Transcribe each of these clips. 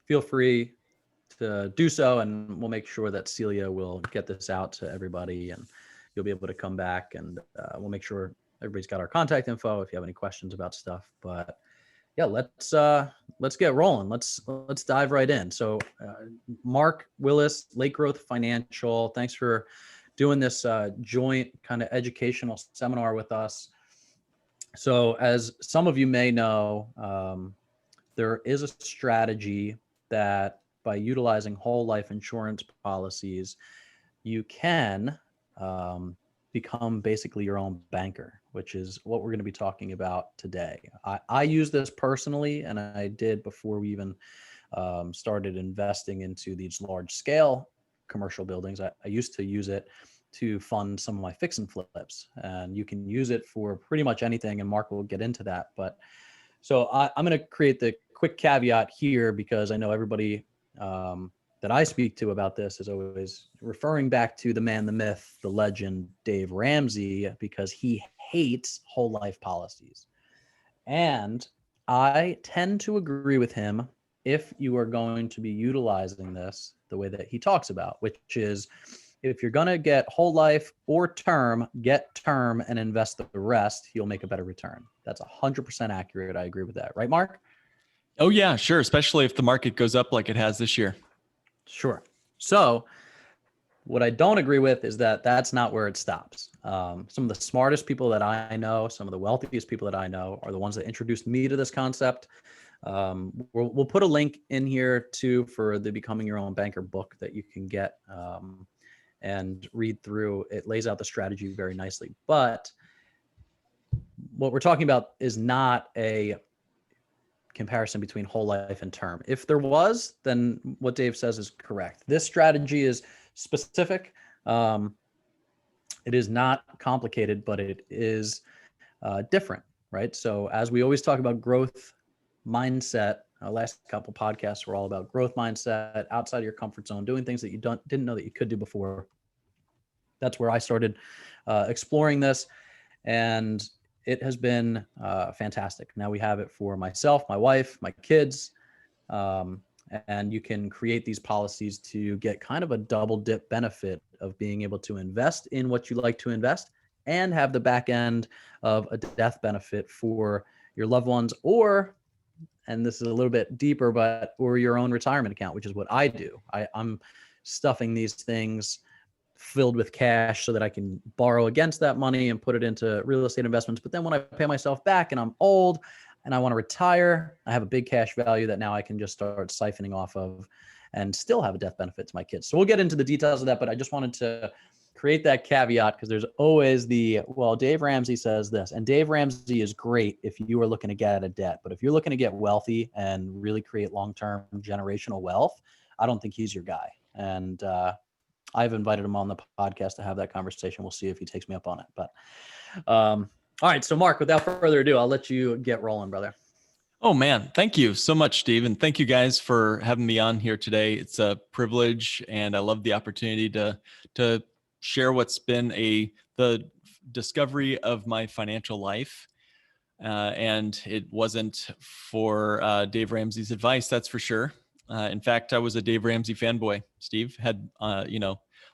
feel free to do so, and we'll make sure that Celia will get this out to everybody, and you'll be able to come back, and we'll make sure everybody's got our contact info if you have any questions about stuff. But yeah, let's get rolling. Let's dive right in. So Mark Willis, Lake Growth Financial, thanks for doing this joint kind of educational seminar with us. So as some of you may know, there is a strategy that by utilizing whole life insurance policies, you can become basically your own banker, which is what we're going to be talking about today. I use this personally, and I did before we even started investing into these large scale commercial buildings. I used to use it to fund some of my fix and flips, and you can use it for pretty much anything, and Mark will get into that. But so I'm going to create the quick caveat here, because I know everybody that I speak to about this is always referring back to the man, the myth, the legend, Dave Ramsey, because he hates whole life policies. And I tend to agree with him if you are going to be utilizing this the way that he talks about, which is if you're going to get whole life or term, get term and invest the rest, you'll make a better return. That's 100% accurate. I agree with that. Right, Mark? Oh, yeah, sure. Especially if the market goes up like it has this year. Sure. So what I don't agree with is that that's not where it stops. Some of the smartest people that I know, some of the wealthiest people that I know are the ones that introduced me to this concept. We'll put a link in here too for the Becoming Your Own Banker book that you can get and read through. It lays out the strategy very nicely. But what we're talking about is not a comparison between whole life and term. If there was, then what Dave says is correct. This strategy is specific. It is not complicated, but it is different, right? So as we always talk about growth mindset, our last couple podcasts were all about growth mindset, outside of your comfort zone, doing things that you didn't know that you could do before. That's where I started exploring this, and it has been fantastic. Now we have it for myself, my wife, my kids, and you can create these policies to get kind of a double dip benefit of being able to invest in what you like to invest and have the back end of a death benefit for your loved ones, or, and this is a little bit deeper, but or your own retirement account, which is what I do. I'm stuffing these things filled with cash so that I can borrow against that money and put it into real estate investments. But then when I pay myself back and I'm old and I want to retire, I have a big cash value that now I can just start siphoning off of and still have a death benefit to my kids. So we'll get into the details of that, but I just wanted to create that caveat because there's always well, Dave Ramsey says this, and Dave Ramsey is great if you are looking to get out of debt, but if you're looking to get wealthy and really create long-term generational wealth, I don't think he's your guy. And, I've invited him on the podcast to have that conversation. We'll see if he takes me up on it. But all right. So Mark, without further ado, I'll let you get rolling, brother. Oh man, thank you so much, Steve. And thank you guys for having me on here today. It's a privilege, and I love the opportunity to share what's been the discovery of my financial life. And it wasn't for Dave Ramsey's advice, that's for sure. In fact, I was a Dave Ramsey fanboy. Steve had,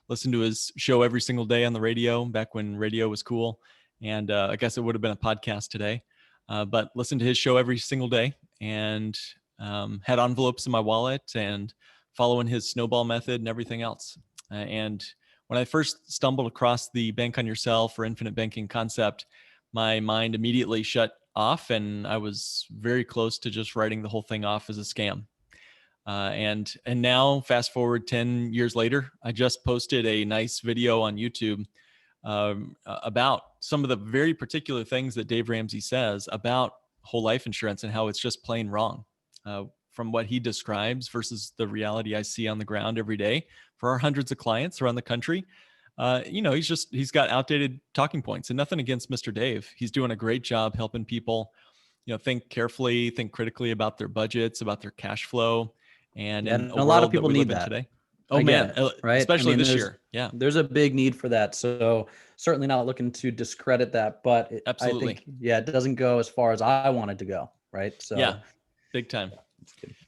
listened to his show every single day on the radio back when radio was cool. And I guess it would have been a podcast today, but listened to his show every single day and had envelopes in my wallet and following his snowball method and everything else. And when I first stumbled across the bank on yourself or infinite banking concept, my mind immediately shut off, and I was very close to just writing the whole thing off as a scam. And now fast forward 10 years later, I just posted a nice video on YouTube about some of the very particular things that Dave Ramsey says about whole life insurance and how it's just plain wrong from what he describes versus the reality I see on the ground every day for our hundreds of clients around the country. He's got outdated talking points, and nothing against Mr. Dave. He's doing a great job helping people, think carefully, think critically about their budgets, about their cash flow. And in a lot of people need that today. Oh man, right? Especially this year. Yeah. There's a big need for that. So certainly not looking to discredit that, but absolutely. I think, it doesn't go as far as I wanted to go. Right. So yeah, big time.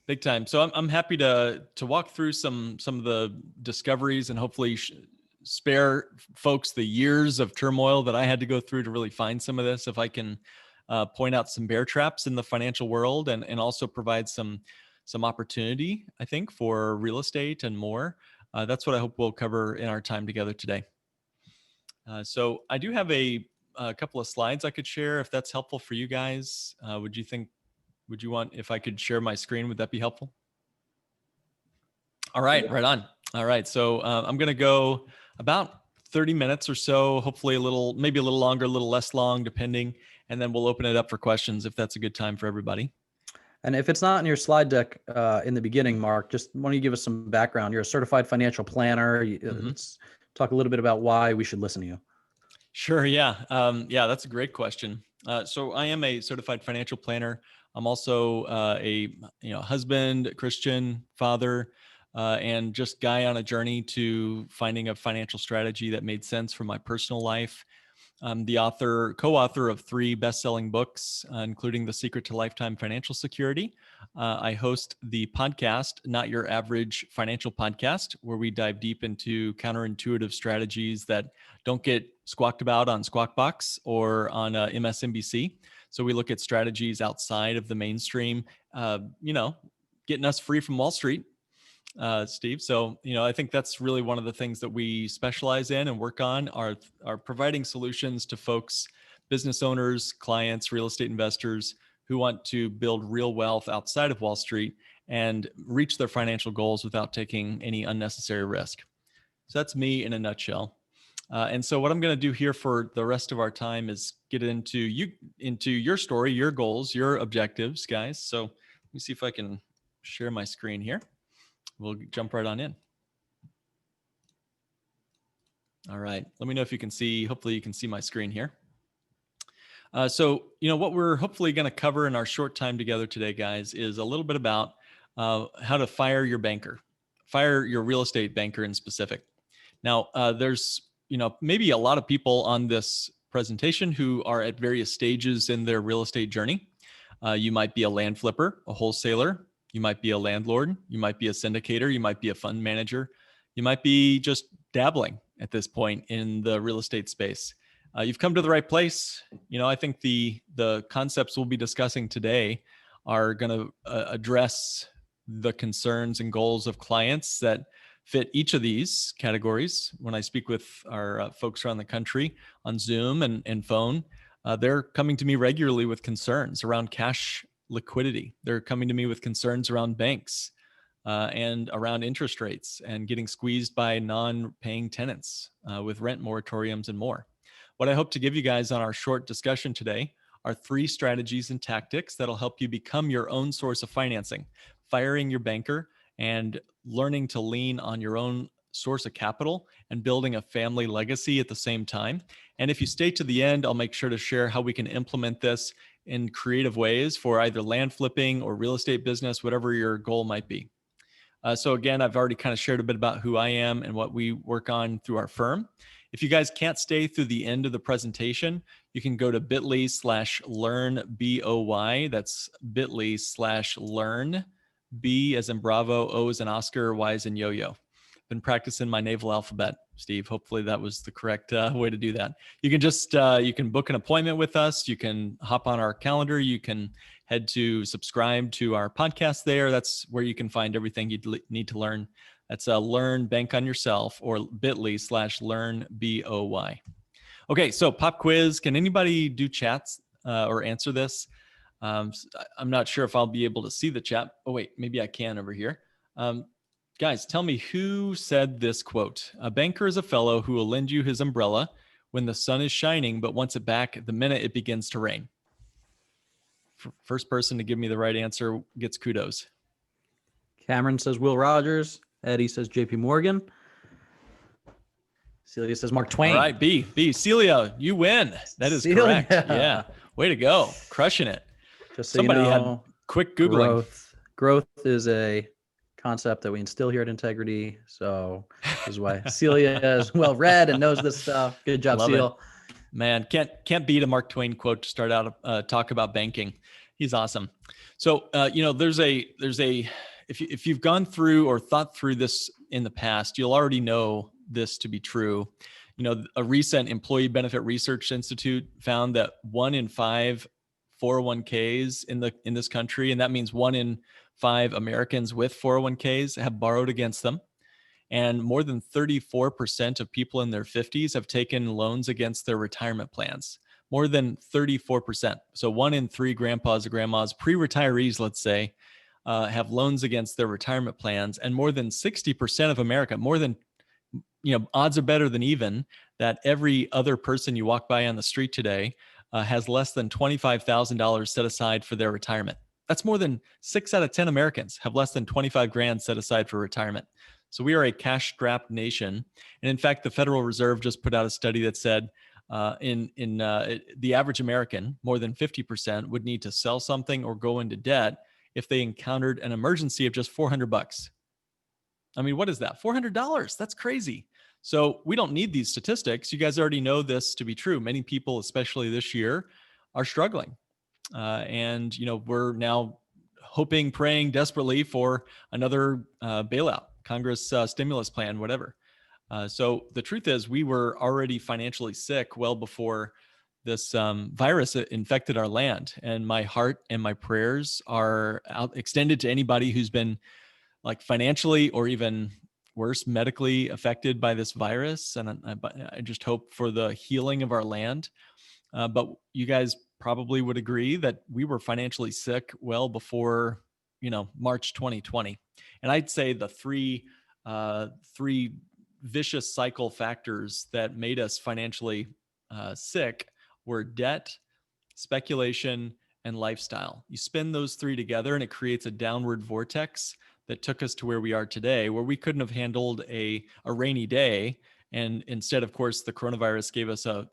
Big time. So I'm happy to walk through some of the discoveries and hopefully spare folks the years of turmoil that I had to go through to really find some of this. If I can point out some bear traps in the financial world and also provide some opportunity, I think, for real estate and more. That's what I hope we'll cover in our time together today. So I do have a couple of slides I could share if that's helpful for you guys. Would you want, if I could share my screen, would that be helpful? All right, right on. All right, so I'm going to go about 30 minutes or so, hopefully maybe a little longer, a little less long, depending, and then we'll open it up for questions if that's a good time for everybody. And if it's not in your slide deck in the beginning, Mark, just why don't you give us some background? You're a certified financial planner. Let's talk a little bit about why we should listen to you. Sure, yeah. Yeah, that's a great question. So I am a certified financial planner. I'm also a husband, Christian, father, and just guy on a journey to finding a financial strategy that made sense for my personal life. I'm the co-author of 3 best-selling books, including The Secret to Lifetime Financial Security. I host the podcast, Not Your Average Financial Podcast, where we dive deep into counterintuitive strategies that don't get squawked about on Squawk Box or on MSNBC. So we look at strategies outside of the mainstream, getting us free from Wall Street. Steve. So, I think that's really one of the things that we specialize in and work on are providing solutions to folks, business owners, clients, real estate investors who want to build real wealth outside of Wall Street and reach their financial goals without taking any unnecessary risk. So that's me in a nutshell. And so what I'm going to do here for the rest of our time is get into your story, your goals, your objectives, guys. So let me see if I can share my screen here. We'll jump right on in. All right. Let me know if you can see, hopefully you can see my screen here. So, what we're hopefully going to cover in our short time together today, guys, is a little bit about how to fire your banker, fire your real estate banker in specific. Now, there's, maybe a lot of people on this presentation who are at various stages in their real estate journey. You might be a land flipper, a wholesaler. You might be a landlord. You might be a syndicator. You might be a fund manager. You might be just dabbling at this point in the real estate space. You've come to the right place. I think the concepts we'll be discussing today are going to address the concerns and goals of clients that fit each of these categories. When I speak with our folks around the country on Zoom and phone, they're coming to me regularly with concerns around cash liquidity. They're coming to me with concerns around banks and around interest rates and getting squeezed by non-paying tenants with rent moratoriums and more. What I hope to give you guys on our short discussion today are 3 strategies and tactics that'll help you become your own source of financing, firing your banker and learning to lean on your own source of capital and building a family legacy at the same time. And if you stay to the end, I'll make sure to share how we can implement this in creative ways for either land flipping or real estate business, whatever your goal might be. So again, I've already kind of shared a bit about who I am and what we work on through our firm. If you guys can't stay through the end of the presentation, you can go to bit.ly/learnboy. That's bit.ly/learn, B as in Bravo, O as in Oscar, Y as in yo-yo. Been practicing my naval alphabet, Steve. Hopefully that was the correct way to do that. You can just, you can book an appointment with us. You can hop on our calendar. You can head to subscribe to our podcast there. That's where you can find everything you need to learn. That's Learn Bank on Yourself or bit.ly/learnboy. Okay, so pop quiz. Can anybody do chats or answer this? I'm not sure if I'll be able to see the chat. Oh, wait, maybe I can over here. Guys, tell me who said this quote. A banker is a fellow who will lend you his umbrella when the sun is shining, but wants it back the minute it begins to rain. First person to give me the right answer gets kudos. Cameron says Will Rogers. Eddie says JP Morgan. Celia says Mark Twain. All right, B. Celia, you win. That is Celia. correct. Yeah. Way to go. Crushing it. Just so Somebody you know, had quick Googling. Growth is a concept that we instill here at Integrity. So this is why Celia is well read and knows this stuff. Good job, Love Celia. Man, can't beat a Mark Twain quote to start out talk about banking. He's awesome. So, there's a if you've gone through or thought through this in the past, you'll already know this to be true. A recent Employee Benefit Research Institute found that 1 in 5 401ks in this country, and that means 1 in 5 Americans with 401ks have borrowed against them. And more than 34% of people in their 50s have taken loans against their retirement plans. More than 34%. So 1 in 3 grandpas or grandmas, pre-retirees, let's say, have loans against their retirement plans. And more than 60% of America, more than, odds are better than even, that every other person you walk by on the street today has less than $25,000 set aside for their retirement. That's more than 6 out of 10 Americans have less than 25 grand set aside for retirement. So we are a cash-strapped nation. And in fact, the Federal Reserve just put out a study that said the average American, more than 50%, would need to sell something or go into debt if they encountered an emergency of just $400. I mean, what is that? $400. That's crazy. So we don't need these statistics. You guys already know this to be true. Many people, especially this year, are struggling. And we're now hoping, praying desperately for another bailout, Congress stimulus plan, whatever. So the truth is, we were already financially sick well before this virus infected our land. And my heart and my prayers are extended to anybody who's been like financially or even worse, medically affected by this virus. And I just hope for the healing of our land. But you guys probably would agree that we were financially sick well before, March 2020. And I'd say the three vicious cycle factors that made us financially sick were debt, speculation, and lifestyle. You spin those three together and it creates a downward vortex that took us to where we are today, where we couldn't have handled a rainy day. And instead, of course, the coronavirus gave us a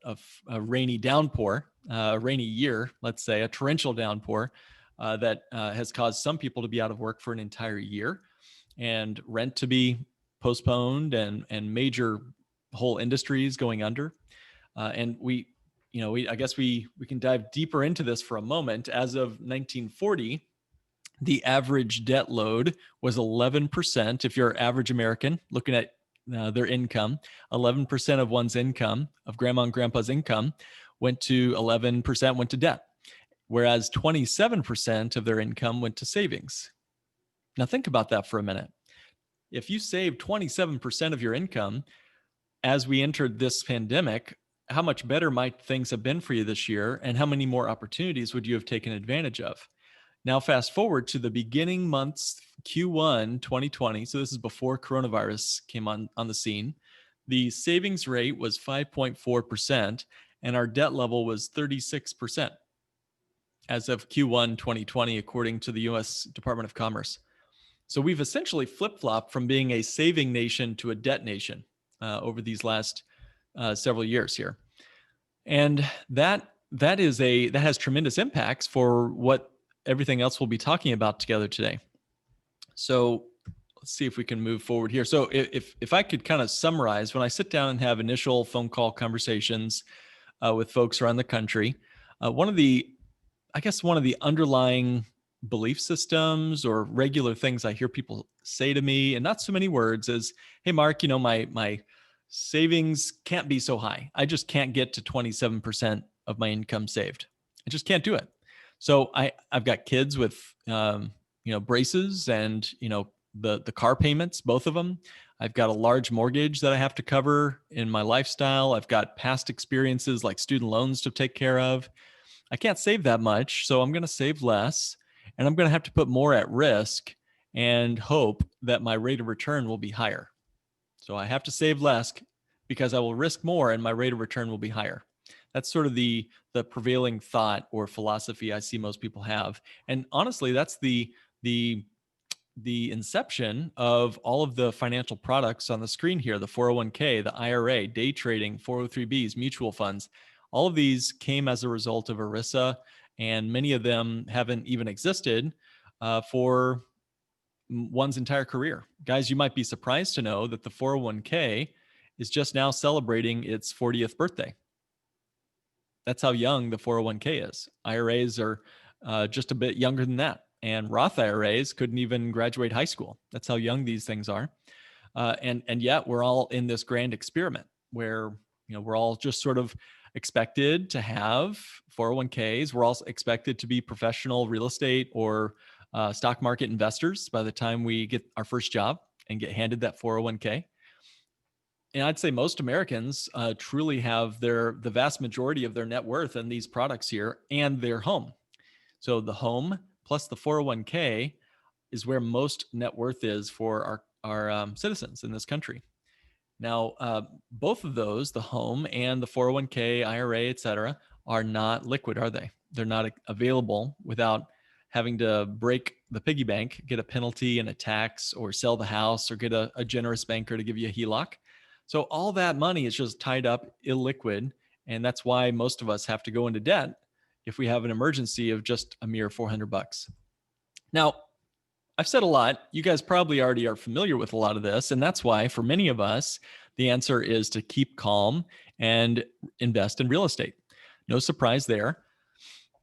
rainy downpour, a rainy year, let's say, a torrential downpour that has caused some people to be out of work for an entire year and rent to be postponed and major whole industries going under. And I guess we can dive deeper into this for a moment. As of 1940, the average debt load was 11%. If you're average American looking at their income, 11% of one's income, of grandma and grandpa's income, went to 11% went to debt, whereas 27% of their income went to savings. Now think about that for a minute. If you save 27% of your income as we entered this pandemic, how much better might things have been for you this year, and how many more opportunities would you have taken advantage of? Now, fast forward to the beginning months, Q1 2020. So this is before coronavirus came on the scene. The savings rate was 5.4%, and our debt level was 36% as of Q1 2020, according to the U.S. Department of Commerce. So we've essentially flip-flopped from being a saving nation to a debt nation over these last several years here. And that has tremendous impacts for what everything else we'll be talking about together today. So let's see if we can move forward here. So if I could kind of summarize, when I sit down and have initial phone call conversations with folks around the country, one of the underlying belief systems or regular things I hear people say to me, and not so many words, is, "Hey, Mark, my savings can't be so high. I just can't get to 27% of my income saved. I just can't do it." So I've got kids with, braces and, the car payments, both of them. I've got a large mortgage that I have to cover in my lifestyle. I've got past experiences like student loans to take care of. I can't save that much, so I'm going to save less, and I'm going to have to put more at risk and hope that my rate of return will be higher. So I have to save less because I will risk more and my rate of return will be higher. That's sort of the prevailing thought or philosophy I see most people have. And honestly, that's the inception of all of the financial products on the screen here: the 401k, the IRA, day trading, 403bs, mutual funds. All of these came as a result of ERISA, and many of them haven't even existed for one's entire career. Guys, you might be surprised to know that the 401k is just now celebrating its 40th birthday. That's how young the 401k is. IRAs are just a bit younger than that. And Roth IRAs couldn't even graduate high school. That's how young these things are. And yet we're all in this grand experiment where, we're all just sort of expected to have 401ks. We're also expected to be professional real estate or stock market investors by the time we get our first job and get handed that 401k. And I'd say most Americans truly have the vast majority of their net worth in these products here and their home. So the home plus the 401k is where most net worth is for our citizens in this country. Now, both of those, the home and the 401k, IRA, et cetera, are not liquid, are they? They're not available without having to break the piggy bank, get a penalty and a tax, or sell the house, or get a generous banker to give you a HELOC. So all that money is just tied up, illiquid, and that's why most of us have to go into debt if we have an emergency of just a mere $400. Now, I've said a lot. You guys probably already are familiar with a lot of this. And that's why for many of us, the answer is to keep calm and invest in real estate. No surprise there.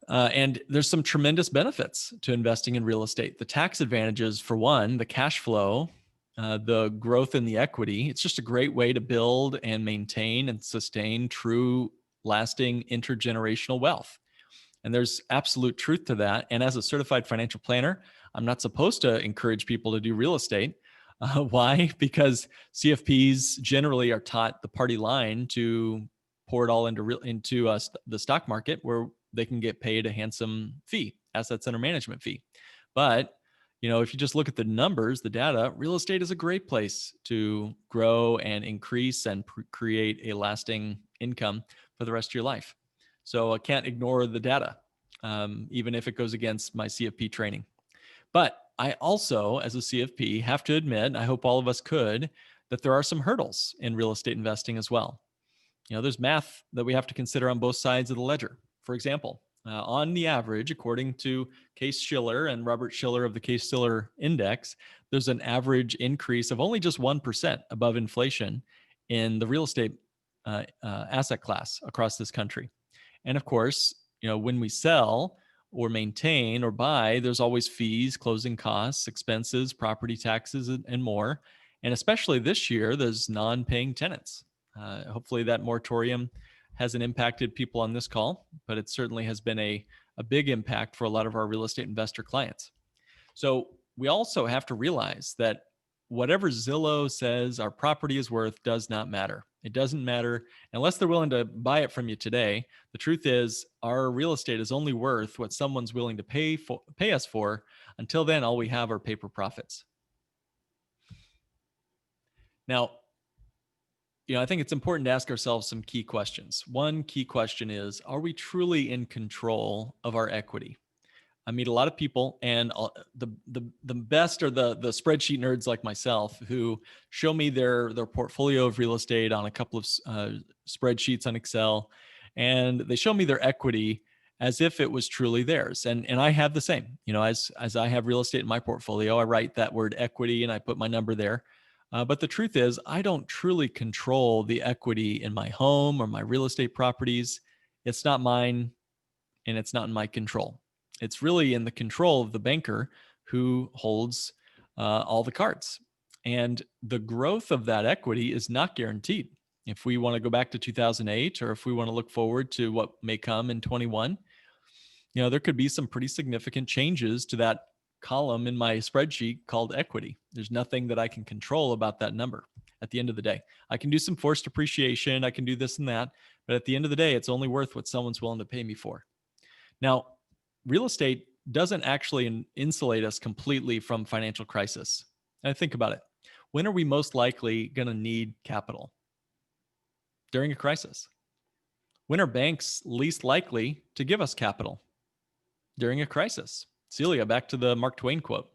And there's some tremendous benefits to investing in real estate. The tax advantages, for one, the cash flow, the growth in the equity. It's just a great way to build and maintain and sustain true, lasting intergenerational wealth. And there's absolute truth to that. And as a certified financial planner, I'm not supposed to encourage people to do real estate. Why? Because CFPs generally are taught the party line to pour it all into the stock market, where they can get paid a handsome fee, assets under management fee. But if you just look at the numbers, the data, real estate is a great place to grow and increase and create a lasting income for the rest of your life. So I can't ignore the data, even if it goes against my CFP training. But I also, as a CFP, have to admit, I hope all of us could, that there are some hurdles in real estate investing as well. There's math that we have to consider on both sides of the ledger. For example, on the average, according to Case-Shiller and Robert Shiller of the Case-Shiller Index, there's an average increase of only just 1% above inflation in the real estate asset class across this country. And of course, when we sell or maintain or buy, there's always fees, closing costs, expenses, property taxes, and more. And especially this year, there's non-paying tenants. Hopefully that moratorium hasn't impacted people on this call, but it certainly has been a big impact for a lot of our real estate investor clients. So we also have to realize that whatever Zillow says our property is worth does not matter. It doesn't matter unless they're willing to buy it from you today. The truth is, our real estate is only worth what someone's willing to pay us for. Until then, all we have are paper profits. Now, I think it's important to ask ourselves some key questions. One key question is, are we truly in control of our equity? I meet a lot of people, and the best are the spreadsheet nerds like myself, who show me their portfolio of real estate on a couple of spreadsheets on Excel, and they show me their equity as if it was truly theirs. And I have the same. As I have real estate in my portfolio, I write that word equity and I put my number there. But the truth is, I don't truly control the equity in my home or my real estate properties. It's not mine, and it's not in my control. It's really in the control of the banker who holds all the cards. And the growth of that equity is not guaranteed. If we want to go back to 2008, or if we want to look forward to what may come in 21, there could be some pretty significant changes to that column in my spreadsheet called equity. There's nothing that I can control about that number at the end of the day. I can do some forced appreciation. I can do this and that. But at the end of the day, it's only worth what someone's willing to pay me for. Now, real estate doesn't actually insulate us completely from financial crisis. And think about it. When are we most likely going to need capital? During a crisis. When are banks least likely to give us capital? During a crisis. Celia, back to the Mark Twain quote.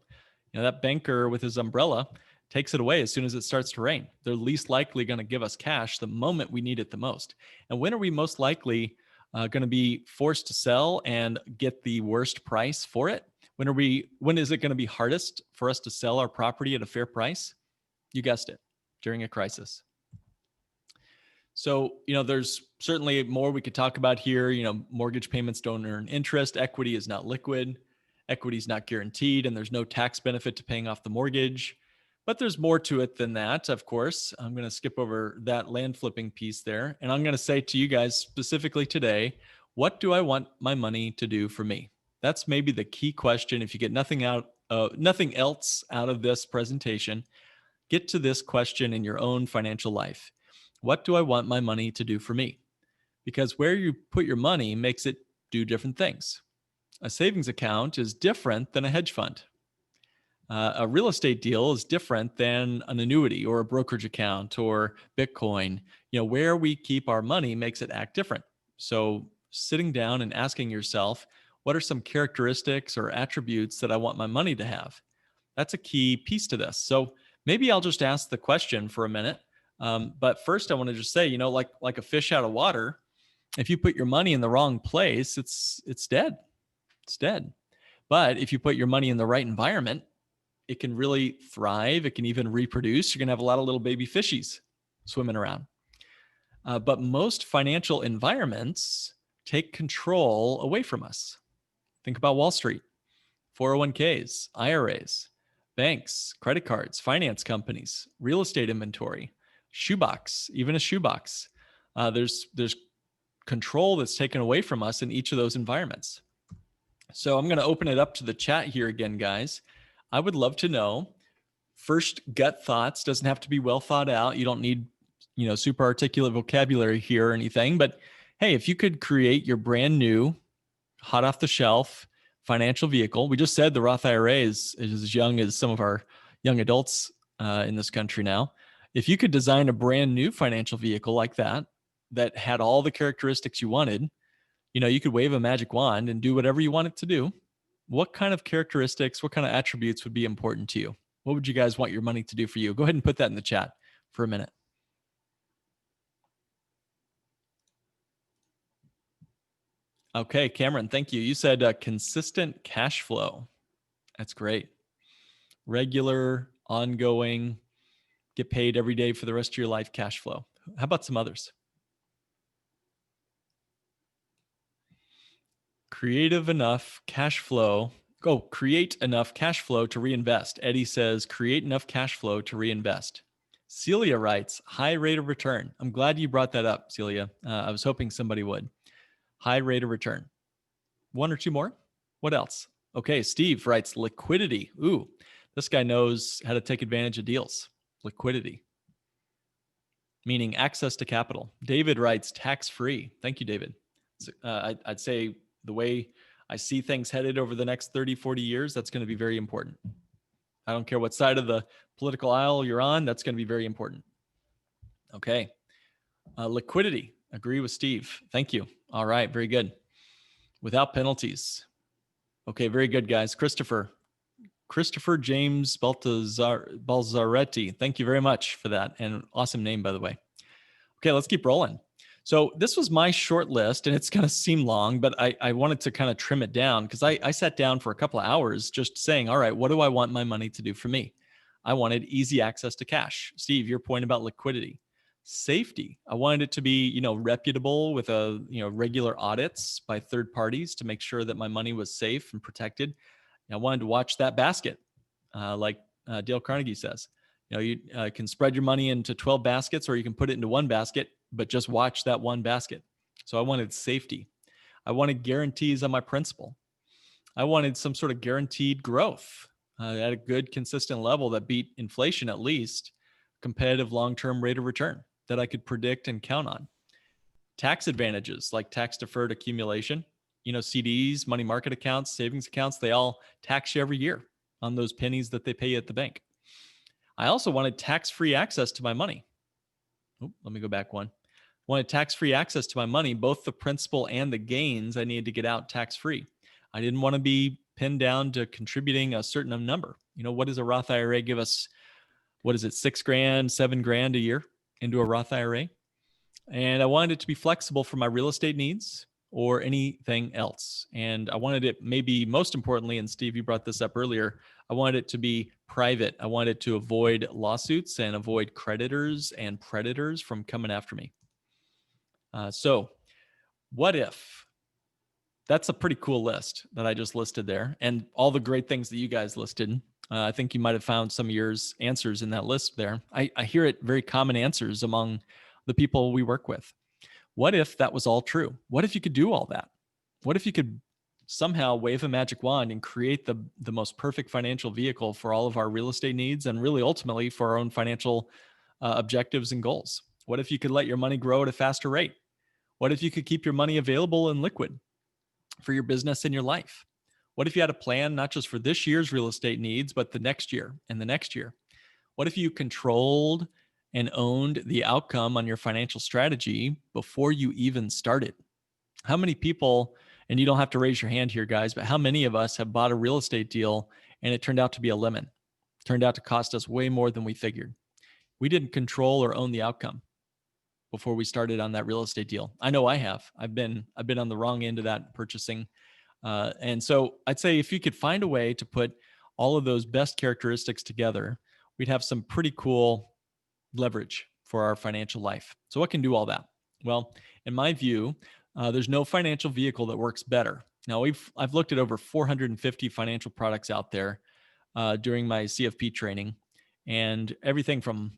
That banker with his umbrella takes it away as soon as it starts to rain. They're least likely going to give us cash the moment we need it the most. And when are we most likely going to be forced to sell and get the worst price for it? When is it going to be hardest for us to sell our property at a fair price? You guessed it, during a crisis. So, there's certainly more we could talk about here. Mortgage payments don't earn interest. Equity is not liquid. Equity is not guaranteed, and there's no tax benefit to paying off the mortgage. But there's more to it than that, of course. I'm going to skip over that land flipping piece there. And I'm going to say to you guys specifically today, what do I want my money to do for me? That's maybe the key question. If you get nothing else out of this presentation, get to this question in your own financial life. What do I want my money to do for me? Because where you put your money makes it do different things. A savings account is different than a hedge fund. A real estate deal is different than an annuity or a brokerage account or Bitcoin. Where we keep our money makes it act different. So sitting down and asking yourself, what are some characteristics or attributes that I want my money to have? That's a key piece to this. So maybe I'll just ask the question for a minute. But first I want to just say, like a fish out of water, if you put your money in the wrong place, it's dead. It's dead. But if you put your money in the right environment, it can really thrive. It can even reproduce. You're going to have a lot of little baby fishies swimming around. But most financial environments take control away from us. Think about Wall Street, 401ks, IRAs, banks, credit cards, finance companies, real estate inventory, shoebox, even a shoebox. There's control that's taken away from us in each of those environments. So I'm going to open it up to the chat here again, guys. I would love to know, first gut thoughts, doesn't have to be well thought out. You don't need, super articulate vocabulary here or anything, but hey, if you could create your brand new, hot off the shelf financial vehicle. We just said the Roth IRA is as young as some of our young adults in this country now. If you could design a brand new financial vehicle like that had all the characteristics you wanted, you could wave a magic wand and do whatever you want it to do. What kind of characteristics, what kind of attributes would be important to you? What would you guys want your money to do for you? Go ahead and put that in the chat for a minute. Okay, Cameron, thank you. You said consistent cash flow. That's great. Regular, ongoing, get paid every day for the rest of your life cash flow. How about some others? Create enough cash flow to reinvest. Eddie says, create enough cash flow to reinvest. Celia writes, high rate of return. I'm glad you brought that up, Celia. I was hoping somebody would. High rate of return. One or two more? What else? Okay, Steve writes, liquidity. Ooh, this guy knows how to take advantage of deals. Liquidity, meaning access to capital. David writes, tax-free. Thank you, David. I'd say the way I see things headed over the next 30, 40 years, that's going to be very important. I don't care what side of the political aisle you're on, that's going to be very important. Okay. Liquidity. Agree with Steve. Thank you. All right. Very good. Without penalties. Okay. Very good, guys. Christopher James Balzaretti. Thank you very much for that. And awesome name, by the way. Okay. Let's keep rolling. So this was my short list, and it's going to seem long, but I wanted to kind of trim it down because I sat down for a couple of hours just saying, all right, what do I want my money to do for me? I wanted easy access to cash. Steve, your point about liquidity. Safety. I wanted it to be, reputable with regular audits by third parties to make sure that my money was safe and protected. I wanted to watch that basket, like Dale Carnegie says. You can spread your money into 12 baskets, or you can put it into one basket, but just watch that one basket. So I wanted safety. I wanted guarantees on my principal. I wanted some sort of guaranteed growth at a good, consistent level that beat inflation, at least competitive long-term rate of return that I could predict and count on. Tax advantages like tax deferred accumulation, CDs, money market accounts, savings accounts, they all tax you every year on those pennies that they pay you at the bank. I also wanted tax-free access to my money. Let me go back one. Wanted tax-free access to my money, both the principal and the gains I needed to get out tax-free. I didn't want to be pinned down to contributing a certain number. What does a Roth IRA give us? What is it, $6,000, $7,000 a year into a Roth IRA? And I wanted it to be flexible for my real estate needs or anything else. And I wanted it, maybe most importantly, and Steve, you brought this up earlier, I wanted it to be private. I wanted to avoid lawsuits and avoid creditors and predators from coming after me. So what if that's a pretty cool list that I just listed there, and all the great things that you guys listed. I think you might have found some of yours answers in that list there. I hear it very common answers among the people we work with. What if that was all true? What if you could do all that? What if you could somehow wave a magic wand and create the most perfect financial vehicle for all of our real estate needs and really ultimately for our own financial objectives and goals? What if you could let your money grow at a faster rate? What if you could keep your money available and liquid for your business and your life? What if you had a plan not just for this year's real estate needs, but the next year and the next year? What if you controlled and owned the outcome on your financial strategy before you even started? How many people, and you don't have to raise your hand here, guys, but how many of us have bought a real estate deal and it turned out to be a lemon? Turned out to cost us way more than we figured. We didn't control or own the outcome before we started on that real estate deal. I know I have. I've been on the wrong end of that purchasing. And so I'd say if you could find a way to put all of those best characteristics together, we'd have some pretty cool leverage for our financial life. So what can do all that? Well, in my view, there's no financial vehicle that works better. Now I've looked at over 450 financial products out there during my CFP training, and everything from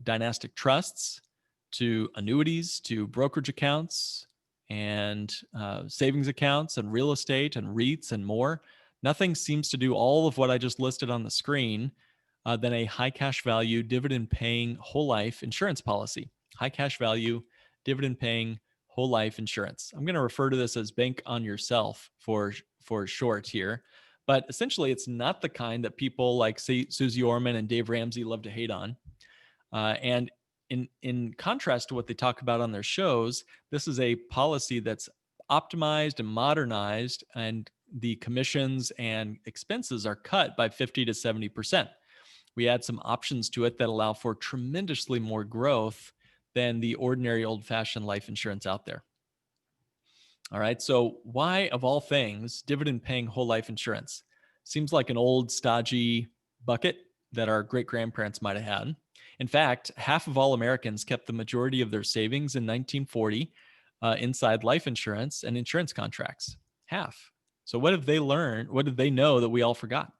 dynastic trusts to annuities to brokerage accounts and savings accounts and real estate and REITs and more. Nothing seems to do all of what I just listed on the screen than a high cash value, dividend paying whole life insurance policy. High cash value, dividend paying whole life insurance. I'm going to refer to this as bank on yourself for short here. But essentially, it's not the kind that people like Susie Orman and Dave Ramsey love to hate on. And in contrast to what they talk about on their shows, this is a policy that's optimized and modernized, and the commissions and expenses are cut by 50 to 70%. We add some options to it that allow for tremendously more growth than the ordinary old-fashioned life insurance out there. All right, so why, of all things, dividend-paying whole life insurance? Seems like an old, stodgy bucket that our great-grandparents might have had. In fact, half of all Americans kept the majority of their savings in 1940 inside life insurance and insurance contracts. Half. So what have they learned? What did they know that we all forgot?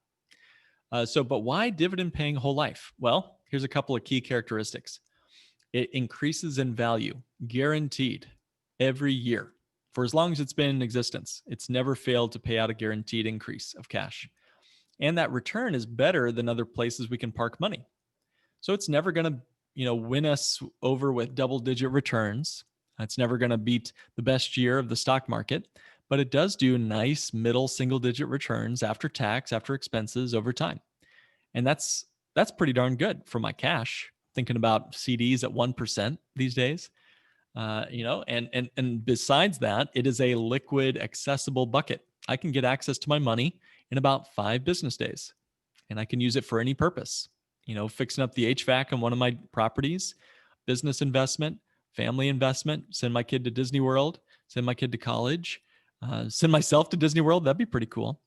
But why dividend paying whole life? Well, here's a couple of key characteristics. It increases in value, guaranteed every year. For as long as it's been in existence, it's never failed to pay out a guaranteed increase of cash. And that return is better than other places we can park money. So it's never going to, win us over with double-digit returns. It's never going to beat the best year of the stock market, but it does do nice middle single-digit returns after tax, after expenses over time. And that's pretty darn good for my cash. Thinking about CDs at 1% these days, and besides that, it is a liquid, accessible bucket. I can get access to my money in about 5 business days, and I can use it for any purpose. Fixing up the HVAC on one of my properties, business investment, family investment, send my kid to Disney World, send my kid to college, send myself to Disney World. That'd be pretty cool.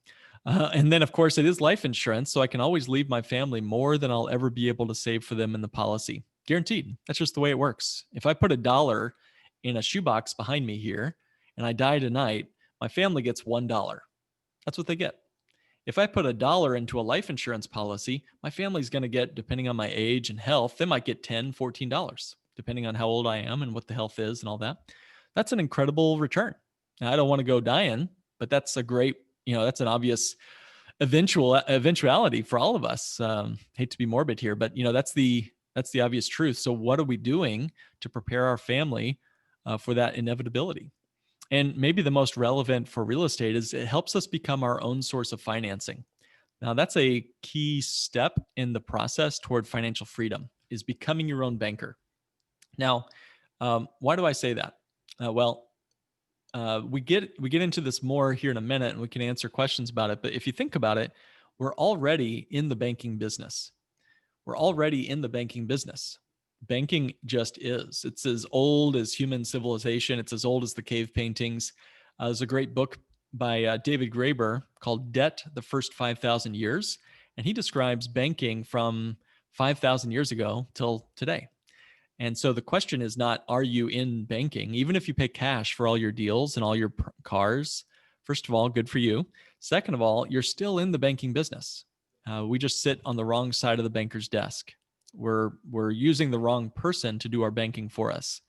And then, of course, it is life insurance, so I can always leave my family more than I'll ever be able to save for them in the policy. Guaranteed. That's just the way it works. If I put $1 in a shoebox behind me here and I die tonight, my family gets $1. That's what they get. If I put $1 into a life insurance policy, my family's going to get, depending on my age and health, they might get $10, $14, depending on how old I am and what the health is and all that. That's an incredible return. Now, I don't want to go dying, but that's a great, that's an obvious eventuality for all of us. Hate to be morbid here, but that's the obvious truth. So what are we doing to prepare our family for that inevitability? And maybe the most relevant for real estate is it helps us become our own source of financing. Now, that's a key step in the process toward financial freedom, is becoming your own banker. Now, why do I say that? We get into this more here in a minute, and we can answer questions about it. But if you think about it, we're already in the banking business. Banking just is. It's as old as human civilization. It's as old as the cave paintings. There's a great book by David Graeber called Debt, the First 5,000 Years. And he describes banking from 5,000 years ago till today. And so the question is not, are you in banking? Even if you pay cash for all your deals and all your cars, first of all, good for you. Second of all, you're still in the banking business. We just sit on the wrong side of the banker's desk. We're using the wrong person to do our banking for us.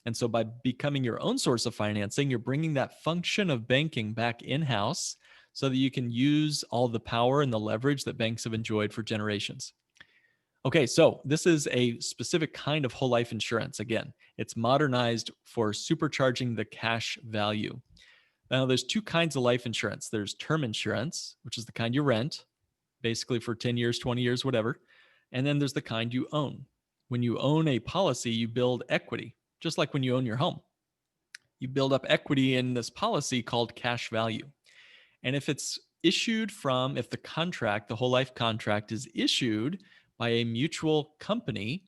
And so by becoming your own source of financing, you're bringing that function of banking back in-house so that you can use all the power and the leverage that banks have enjoyed for generations. Okay, so this is a specific kind of whole life insurance. Again, it's modernized for supercharging the cash value. Now, there's two kinds of life insurance. There's term insurance, which is the kind you rent, basically for 10 years, 20 years, whatever. And then there's the kind you own. When you own a policy, you build equity, just like when you own your home. You build up equity in this policy called cash value. And if it's issued from, if the contract, the whole life contract is issued by a mutual company,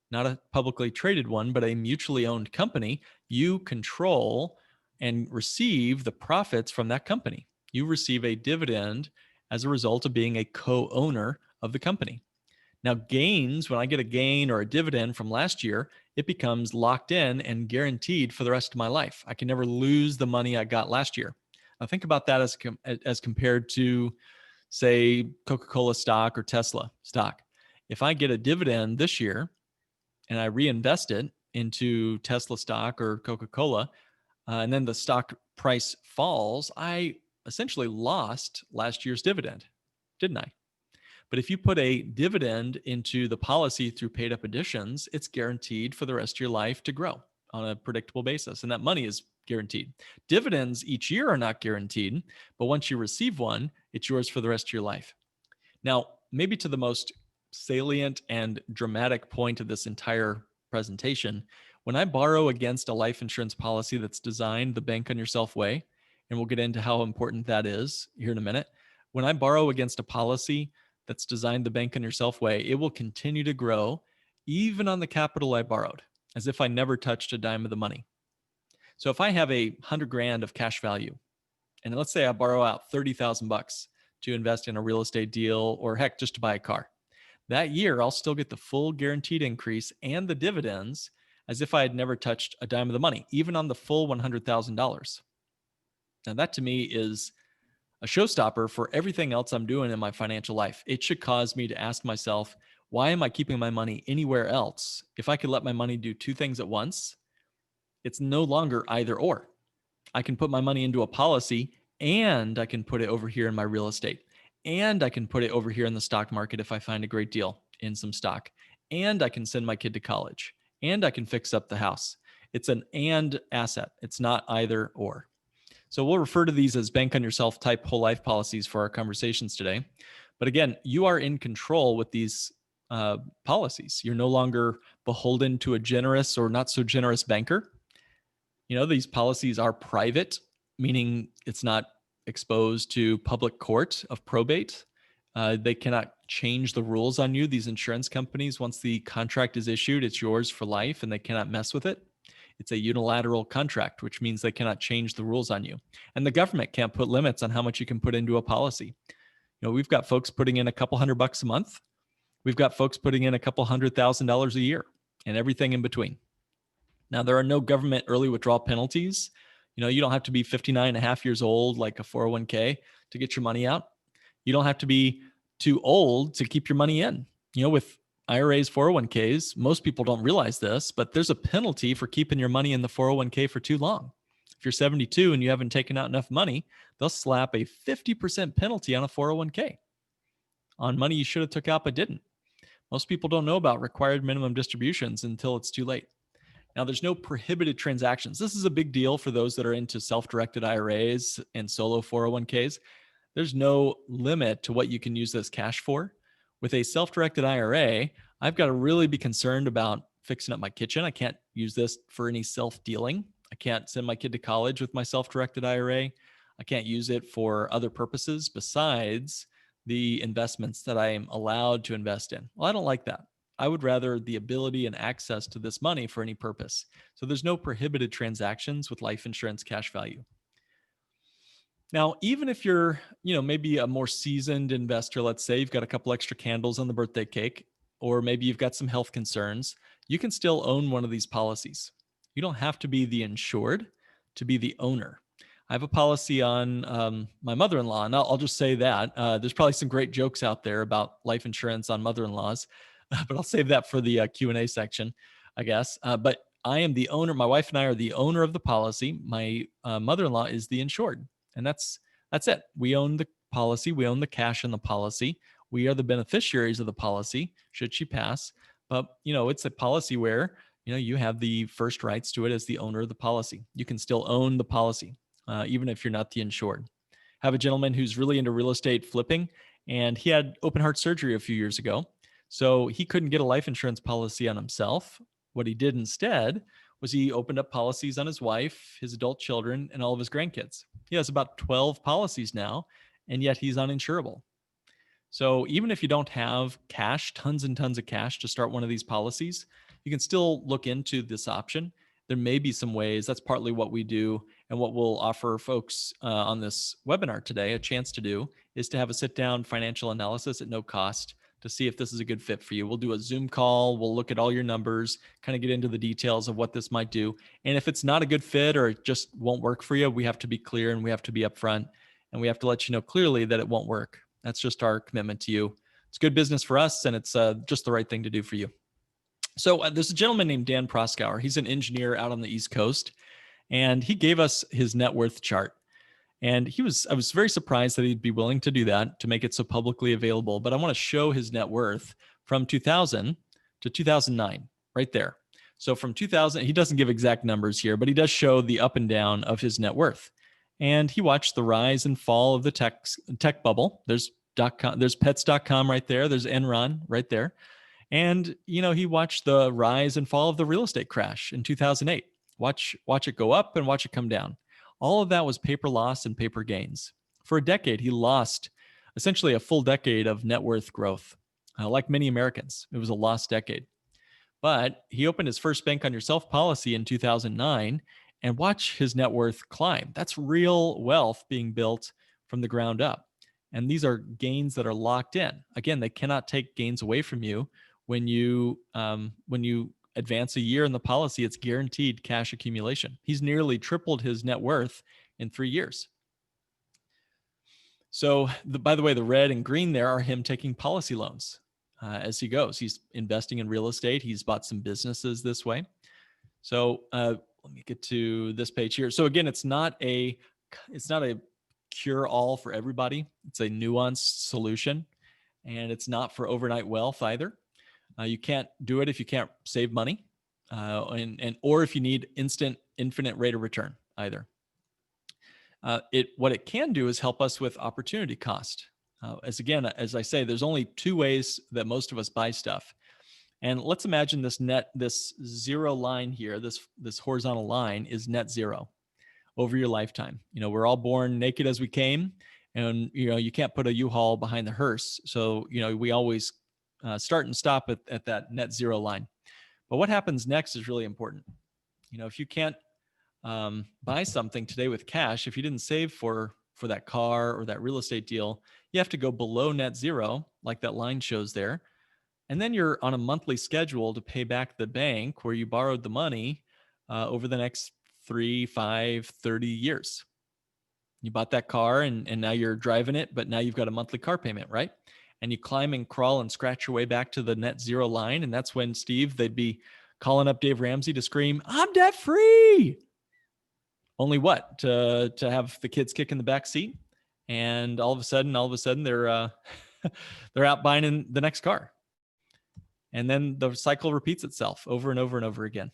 not a publicly traded one, but a mutually owned company, you control and receive the profits from that company. You receive a dividend as a result of being a co-owner of the company. Now, gains, when I get a gain or a dividend from last year, it becomes locked in and guaranteed for the rest of my life. I can never lose the money I got last year. Now, think about that as compared to, say, Coca-Cola stock or Tesla stock. If I get a dividend this year and I reinvest it into Tesla stock or Coca-Cola, and then the stock price falls, I essentially lost last year's dividend, didn't I? But if you put a dividend into the policy through paid up additions, it's guaranteed for the rest of your life to grow on a predictable basis. And that money is guaranteed. Dividends each year are not guaranteed, but once you receive one, it's yours for the rest of your life. Now, maybe to the most salient and dramatic point of this entire presentation, when I borrow against a life insurance policy that's designed the bank on yourself way, and we'll get into how important that is here in a minute. When I borrow against a policy that's designed the bank on yourself way, it will continue to grow even on the capital I borrowed, as if I never touched a dime of the money. So if I have $100,000 of cash value, and let's say I borrow out $30,000 to invest in a real estate deal, or heck, just to buy a car, that year I'll still get the full guaranteed increase and the dividends as if I had never touched a dime of the money, even on the full $100,000. Now that to me is a showstopper for everything else I'm doing in my financial life. It should cause me to ask myself, why am I keeping my money anywhere else? If I could let my money do two things at once, it's no longer either or. I can put my money into a policy and I can put it over here in my real estate. And I can put it over here in the stock market if I find a great deal in some stock. And I can send my kid to college. And I can fix up the house. It's an and asset. It's not either or. So we'll refer to these as bank on yourself type whole life policies for our conversations today. But again, you are in control with these policies. You're no longer beholden to a generous or not so generous banker. You know, these policies are private, meaning it's not exposed to public court of probate. They cannot change the rules on you. These insurance companies, once the contract is issued, it's yours for life and they cannot mess with it. It's a unilateral contract, which means they cannot change the rules on you. And the government can't put limits on how much you can put into a policy. You know, we've got folks putting in a couple $100 a month. We've got folks putting in a couple $100,000 a year and everything in between. Now, there are no government early withdrawal penalties. You know, you don't have to be 59 and a half years old like a 401k to get your money out. You don't have to be too old to keep your money in. You know, with IRAs, 401ks, most people don't realize this, but there's a penalty for keeping your money in the 401k for too long. If you're 72 and you haven't taken out enough money, they'll slap a 50% penalty on a 401k on money you should have took out but didn't. Most people don't know about required minimum distributions until it's too late. Now, there's no prohibited transactions. This is a big deal for those that are into self-directed IRAs and solo 401ks. There's no limit to what you can use this cash for. With a self-directed IRA, I've got to really be concerned about fixing up my kitchen. I can't use this for any self-dealing. I can't send my kid to college with my self-directed IRA. I can't use it for other purposes besides the investments that I am allowed to invest in. Well, I don't like that. I would rather the ability and access to this money for any purpose. So there's no prohibited transactions with life insurance cash value. Now, even if you're, maybe a more seasoned investor, let's say you've got a couple extra candles on the birthday cake, or maybe you've got some health concerns, you can still own one of these policies. You don't have to be the insured to be the owner. I have a policy on my mother-in-law, and I'll just say that. There's probably some great jokes out there about life insurance on mother-in-laws, but I'll save that for the Q&A section, I guess. But I am the owner. My wife and I are the owner of the policy. My mother-in-law is the insured, and that's it. We own the policy. We own the cash in the policy. We are the beneficiaries of the policy should she pass. But, it's a policy where, you have the first rights to it as the owner of the policy. You can still own the policy, even if you're not the insured. I have a gentleman who's really into real estate flipping, and he had open heart surgery a few years ago. So he couldn't get a life insurance policy on himself. What he did instead was he opened up policies on his wife, his adult children, and all of his grandkids. He has about 12 policies now, and yet he's uninsurable. So even if you don't have cash, tons and tons of cash to start one of these policies, you can still look into this option. There may be some ways. That's partly what we do, and what we'll offer folks on this webinar today, a chance to do, is to have a sit-down financial analysis at no cost to see if this is a good fit for you. We'll do a Zoom call. We'll look at all your numbers, kind of get into the details of what this might do. And if it's not a good fit or it just won't work for you, we have to be clear and we have to be upfront, and we have to let you know clearly that it won't work. That's just our commitment to you. It's good business for us, and it's just the right thing to do for you. So there's a gentleman named Dan Proskauer. He's an engineer out on the East Coast, and he gave us his net worth chart. And I was very surprised that he'd be willing to do that, to make it so publicly available. But I want to show his net worth from 2000 to 2009, right there. So from 2000, he doesn't give exact numbers here, but he does show the up and down of his net worth. And he watched the rise and fall of the tech bubble. There's pets.com right there. There's Enron right there. And, he watched the rise and fall of the real estate crash in 2008. Watch it go up and watch it come down. All of that was paper loss and paper gains. For a decade, he lost essentially a full decade of net worth growth. Like many Americans, it was a lost decade. But he opened his first bank on yourself policy in 2009, and watch his net worth climb. That's real wealth being built from the ground up. And these are gains that are locked in. Again, they cannot take gains away from you. When you advance a year in the policy, it's guaranteed cash accumulation. He's nearly tripled his net worth in 3 years. So by the way, the red and green there are him taking policy loans as he goes. He's investing in real estate. He's bought some businesses this way. So let me get to this page here. So again, it's not a cure-all for everybody. It's a nuanced solution, and it's not for overnight wealth either. You can't do it if you can't save money, or if you need instant, infinite rate of return either. What it can do is help us with opportunity cost. As I say, there's only two ways that most of us buy stuff. And let's imagine this zero line here, this horizontal line is net zero over your lifetime. We're all born naked as we came, and you can't put a U-Haul behind the hearse. So we always start and stop at that net zero line. But what happens next is really important. If you can't buy something today with cash, if you didn't save for that car or that real estate deal, you have to go below net zero, like that line shows there. And then you're on a monthly schedule to pay back the bank where you borrowed the money over the next 3, 5, 30 years. You bought that car and now you're driving it, but now you've got a monthly car payment, right? And you climb and crawl and scratch your way back to the net zero line. And that's when, Steve, they'd be calling up Dave Ramsey to scream, "I'm debt free." Only what? To have the kids kick in the back seat. And all of a sudden they're they're out buying the next car. And then the cycle repeats itself over and over and over again.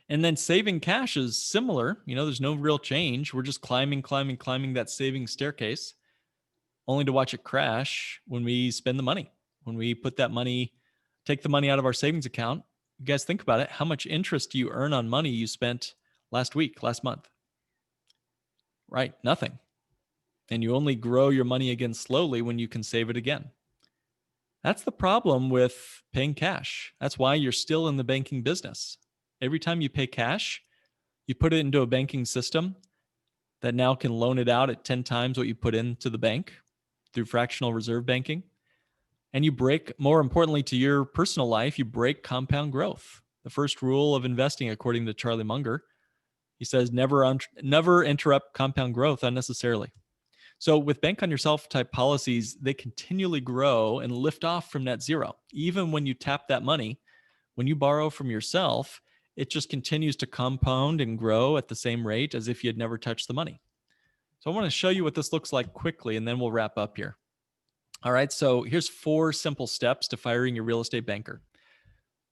And then saving cash is similar. There's no real change. We're just climbing that saving staircase, only to watch it crash when we spend the money. When we take the money out of our savings account. You guys think about it. How much interest do you earn on money you spent last week, last month? Right? Nothing. And you only grow your money again slowly when you can save it again. That's the problem with paying cash. That's why you're still in the banking business. Every time you pay cash, you put it into a banking system that now can loan it out at 10 times what you put into the bank through fractional reserve banking. And you break, more importantly to your personal life, you break compound growth. The first rule of investing, according to Charlie Munger, he says never interrupt compound growth unnecessarily. So with bank on yourself type policies, they continually grow and lift off from net zero. Even when you tap that money, when you borrow from yourself, it just continues to compound and grow at the same rate as if you had never touched the money. So I want to show you what this looks like quickly, and then we'll wrap up here. All right, so here's 4 simple steps to firing your real estate banker.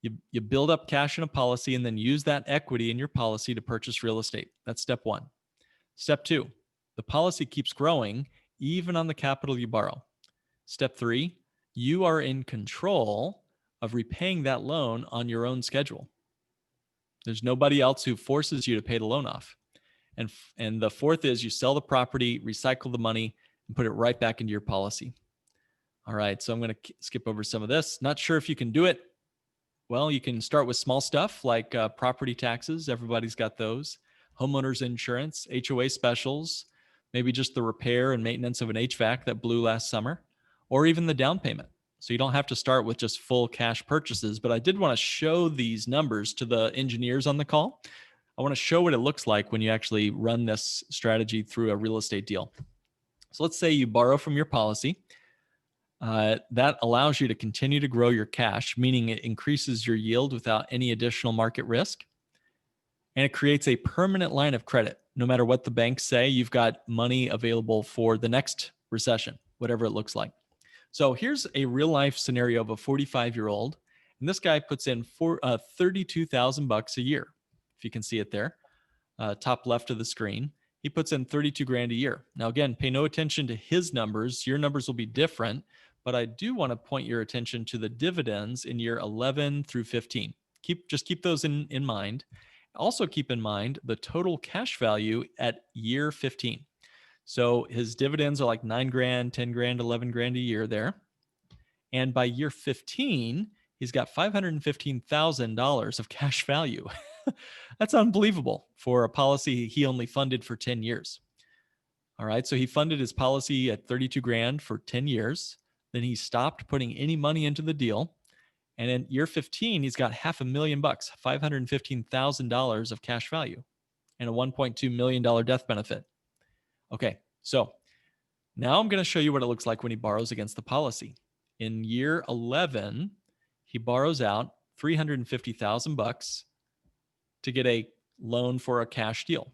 You build up cash in a policy and then use that equity in your policy to purchase real estate. That's step 1. Step 2, the policy keeps growing even on the capital you borrow. Step 3, you are in control of repaying that loan on your own schedule. There's nobody else who forces you to pay the loan off. And the 4th is you sell the property, recycle the money, and put it right back into your policy. All right, so I'm going to skip over some of this. Not sure if you can do it. Well, you can start with small stuff like property taxes. Everybody's got those. Homeowners insurance, HOA specials, maybe just the repair and maintenance of an HVAC that blew last summer, or even the down payment. So you don't have to start with just full cash purchases, but I did want to show these numbers to the engineers on the call. I want to show what it looks like when you actually run this strategy through a real estate deal. So let's say you borrow from your policy. That allows you to continue to grow your cash, meaning it increases your yield without any additional market risk. And it creates a permanent line of credit. No matter what the banks say, you've got money available for the next recession, whatever it looks like. So here's a real life scenario of a 45-year-old. And this guy puts in $32,000 a year. If you can see it there, top left of the screen. He puts in 32 grand a year. Now, again, pay no attention to his numbers. Your numbers will be different, but I do want to point your attention to the dividends in year 11 through 15. Just keep those in mind. Also keep in mind the total cash value at year 15. So his dividends are like 9 grand, 10 grand, 11 grand a year there. And by year 15, he's got $515,000 of cash value. That's unbelievable for a policy he only funded for 10 years. All right, so he funded his policy at 32 grand for 10 years. Then he stopped putting any money into the deal. And in year 15, he's got $500,000, $515,000 of cash value and a $1.2 million death benefit. Okay, so now I'm going to show you what it looks like when he borrows against the policy. In year 11, he borrows out $350,000 to get a loan for a cash deal.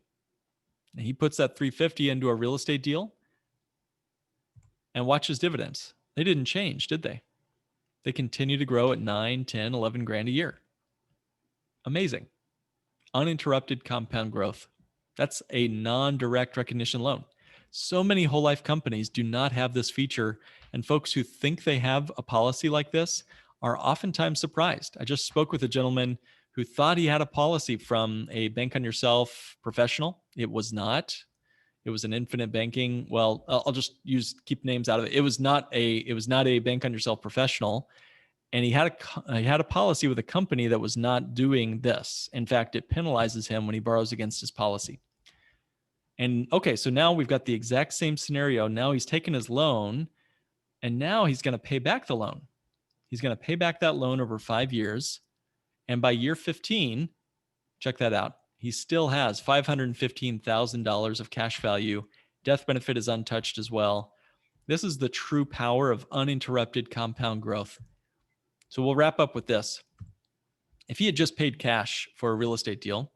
And he puts that $350,000 into a real estate deal and watch his dividends. They didn't change, did they? They continue to grow at 9, 10, 11 grand a year. Amazing. Uninterrupted compound growth. That's a non-direct recognition loan. So many whole life companies do not have this feature, and folks who think they have a policy like this are oftentimes surprised. I just spoke with a gentleman who thought he had a policy from a bank on yourself professional. It was not. It was an infinite banking. Well, I'll just keep names out of it. It was not a bank on yourself professional. And he had a policy with a company that was not doing this. In fact, it penalizes him when he borrows against his policy. And okay, so now we've got the exact same scenario. Now he's taken his loan and now he's going to pay back the loan. He's going to pay back that loan over 5 years. And by year 15, check that out. He still has $515,000 of cash value. Death benefit is untouched as well. This is the true power of uninterrupted compound growth. So we'll wrap up with this. If he had just paid cash for a real estate deal,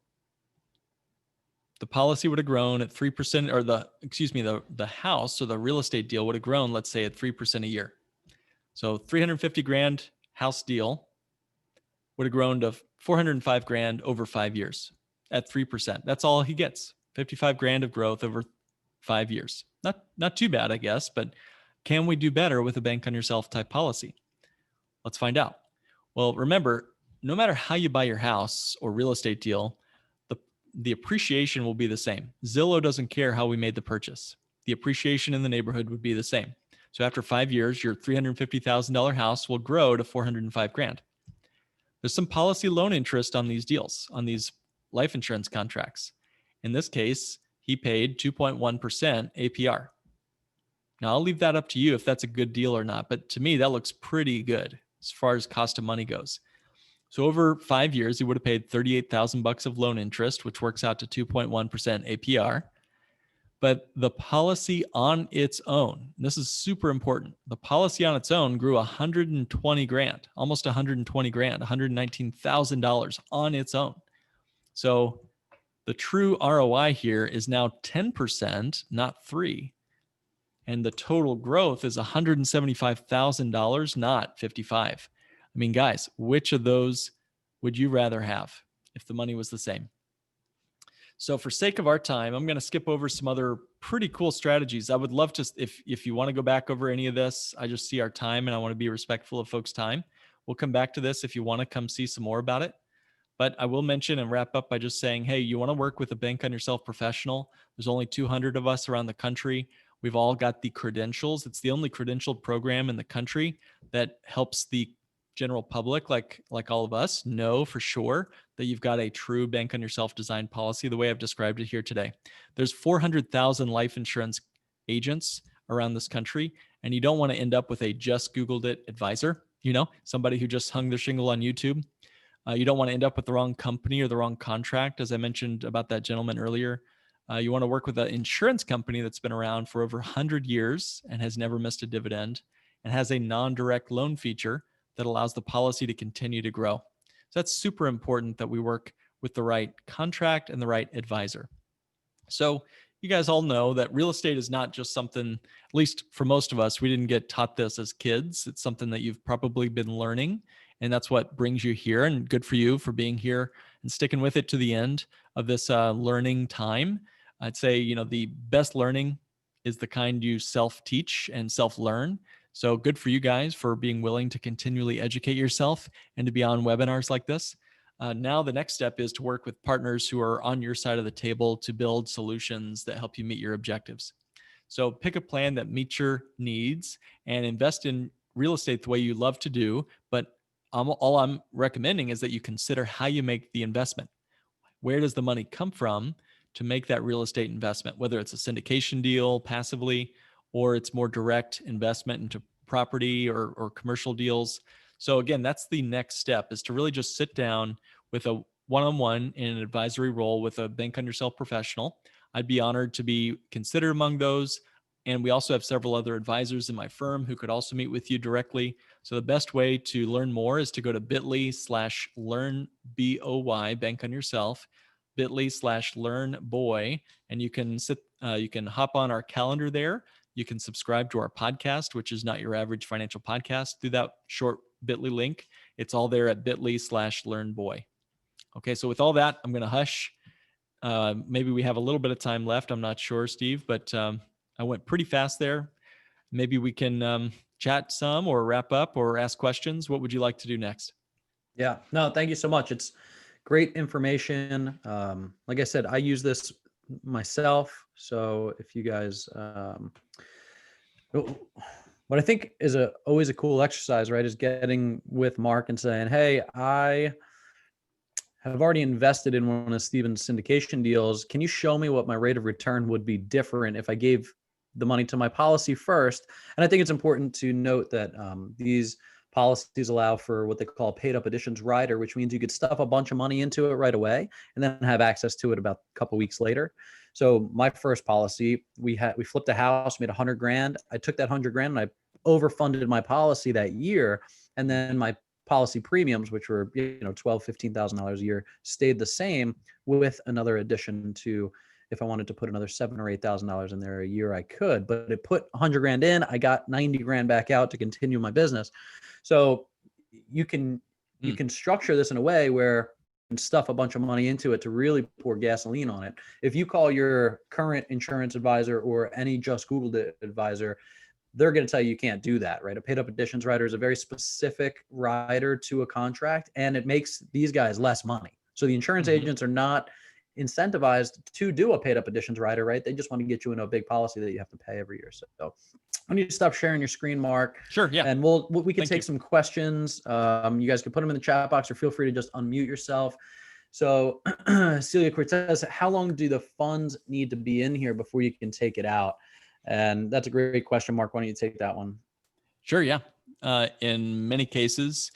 the policy would have grown at 3%, or the house or the real estate deal would have grown, let's say, at 3% a year. So 350 grand house deal would have grown to 405 grand over 5 years at 3%. That's all he gets. 55 grand of growth over 5 years. Not too bad, I guess, but can we do better with a bank on yourself type policy? Let's find out. Well, remember, no matter how you buy your house or real estate deal, the appreciation will be the same. Zillow doesn't care how we made the purchase. The appreciation in the neighborhood would be the same. So after 5 years, your $350,000 house will grow to 405 grand. There's some policy loan interest on these deals, on these life insurance contracts. In this case, he paid 2.1% APR. Now, I'll leave that up to you if that's a good deal or not. But to me, that looks pretty good as far as cost of money goes. So over 5 years, he would have paid $38,000 of loan interest, which works out to 2.1% APR. But the policy on its own, and this is super important, the policy on its own grew 120 grand, almost 120 grand, $119,000 on its own. So the true ROI here is now 10%, not 3. And the total growth is $175,000, not 55. I mean, guys, which of those would you rather have if the money was the same? So for sake of our time, I'm going to skip over some other pretty cool strategies. I would love to, if you want to go back over any of this, I just see our time and I want to be respectful of folks' time. We'll come back to this if you want to come see some more about it. But I will mention and wrap up by just saying, hey, you want to work with a Bank on Yourself professional? There's only 200 of us around the country. We've all got the credentials. It's the only credentialed program in the country that helps the general public, like all of us, know for sure that you've got a true Bank on Yourself designed policy the way I've described it here today. There's 400,000 life insurance agents around this country, and you don't want to end up with a just Googled it advisor, somebody who just hung their shingle on YouTube. You don't want to end up with the wrong company or the wrong contract. As I mentioned about that gentleman earlier, you want to work with an insurance company that's been around for over 100 years and has never missed a dividend and has a non-direct loan feature that allows the policy to continue to grow. So that's super important that we work with the right contract and the right advisor. So you guys all know that real estate is not just something, at least for most of us, we didn't get taught this as kids. It's something that you've probably been learning, and that's what brings you here. And good for you for being here and sticking with it to the end of this learning time. I'd say, the best learning is the kind you self-teach and self-learn. So good for you guys for being willing to continually educate yourself and to be on webinars like this. Now the next step is to work with partners who are on your side of the table to build solutions that help you meet your objectives. So pick a plan that meets your needs and invest in real estate the way you love to do. But all I'm recommending is that you consider how you make the investment. Where does the money come from to make that real estate investment, whether it's a syndication deal passively, or it's more direct investment into property or commercial deals. So again, that's the next step, is to really just sit down with a one-on-one in an advisory role with a Bank on Yourself professional. I'd be honored to be considered among those. And we also have several other advisors in my firm who could also meet with you directly. So the best way to learn more is to go to bit.ly/learnboy, Bank on Yourself, bit.ly/learnboy, and you can hop on our calendar there. You can subscribe to our podcast, which is Not Your Average Financial Podcast, through that short bit.ly link. It's all there at bit.ly/learnboy. Okay, so with all that, I'm going to hush. Maybe we have a little bit of time left. I'm not sure, Steve, but I went pretty fast there. Maybe we can chat some or wrap up or ask questions. What would you like to do next? Yeah, no, thank you so much. It's great information. Like I said, I use this myself. So if you guys, what I think is always a cool exercise, right, is getting with Mark and saying, hey, I have already invested in one of Steven's syndication deals. Can you show me what my rate of return would be different if I gave the money to my policy first? And I think it's important to note that these policies allow for what they call paid up additions rider, which means you could stuff a bunch of money into it right away and then have access to it about a couple weeks later. So my first policy, we flipped a house, made 100 grand. I took that 100 grand and I overfunded my policy that year. And then my policy premiums, which were, $12,000, $15,000 a year, stayed the same with another addition to, if I wanted to put another $7,000 or $8,000 in there a year, I could, but it put 100 grand in, I got 90 grand back out to continue my business. So you can structure this in a way where you can stuff a bunch of money into it to really pour gasoline on it. If you call your current insurance advisor or any just Googled it advisor, they're going to tell you can't do that, right? A paid up additions rider is a very specific rider to a contract, and it makes these guys less money. So the insurance agents are not incentivized to do a paid up additions rider, right? They just want to get you into a big policy that you have to pay every year. So I need to stop sharing your screen, Mark. Sure. Yeah. And we can take some questions. You guys can put them in the chat box or feel free to just unmute yourself. So Celia Cortez, how long do the funds need to be in here before you can take it out? And that's a great question, Mark. Why don't you take that one? Sure. Yeah. In many cases,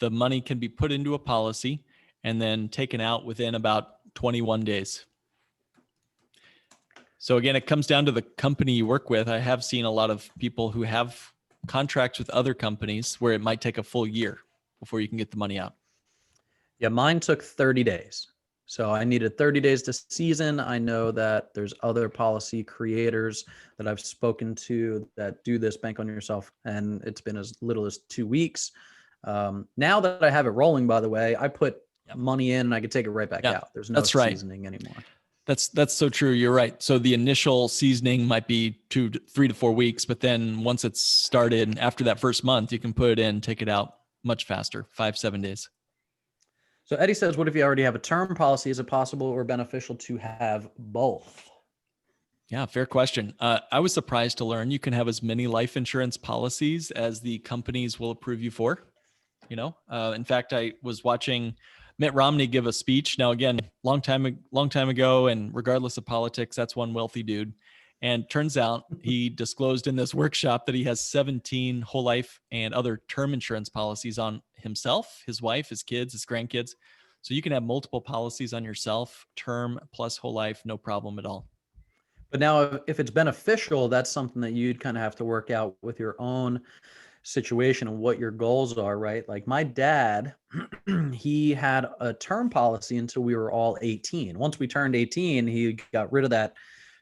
the money can be put into a policy and then taken out within about 21 days. So again, it comes down to the company you work with. I have seen a lot of people who have contracts with other companies where it might take a full year before you can get the money out. Yeah, mine took 30 days. So I needed 30 days to season. I know that there's other policy creators that I've spoken to that do this bank on yourself, and it's been as little as 2 weeks. Now that I have it rolling, by the way, I put money in and I could take it right back out. There's no seasoning anymore. That's so true. You're right. So the initial seasoning might be 3 to 4 weeks, but then once it's started, after that first month, you can put it in, take it out much faster, 5-7 days. So Eddie says, what if you already have a term policy? Is it possible or beneficial to have both? Yeah, fair question. I was surprised to learn you can have as many life insurance policies as the companies will approve you for. In fact, I was watching Mitt Romney give a speech. Now, again, long time ago, and regardless of politics, that's one wealthy dude. And turns out he disclosed in this workshop that he has 17 whole life and other term insurance policies on himself, his wife, his kids, his grandkids. So you can have multiple policies on yourself, term plus whole life, no problem at all. But now if it's beneficial, that's something that you'd kind of have to work out with your own situation and what your goals are, right? Like my dad, he had a term policy until we were all 18. Once we turned 18, he got rid of that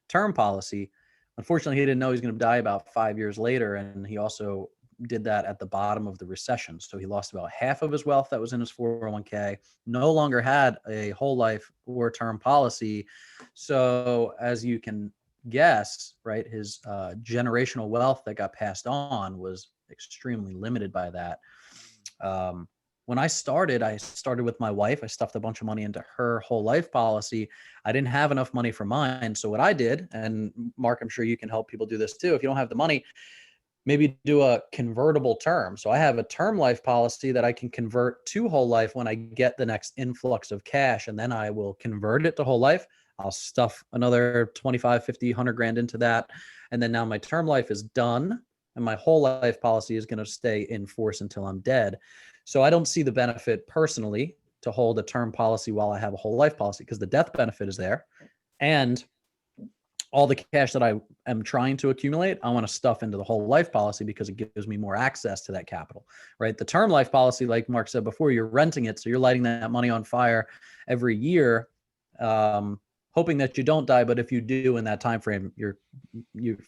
term policy. Unfortunately, he didn't know he was going to die about 5 years later. And he also did that at the bottom of the recession. So he lost about half of his wealth that was in his 401k, no longer had a whole life or term policy. So as you can guess, right, his generational wealth that got passed on was extremely limited by that. When I started with my wife. I stuffed a bunch of money into her whole life policy. I didn't have enough money for mine. So what I did, and Mark, I'm sure you can help people do this too. If you don't have the money, maybe do a convertible term. So I have a term life policy that I can convert to whole life when I get the next influx of cash, and then I will convert it to whole life. I'll stuff another 25, 50, 100 grand into that. And then now my term life is done and my whole life policy is going to stay in force until I'm dead. So I don't see the benefit personally to hold a term policy while I have a whole life policy, because the death benefit is there. And all the cash that I am trying to accumulate, I want to stuff into the whole life policy because it gives me more access to that capital, right? The term life policy, like Mark said before, you're renting it. So you're lighting that money on fire every year, hoping that you don't die. But if you do in that time frame, your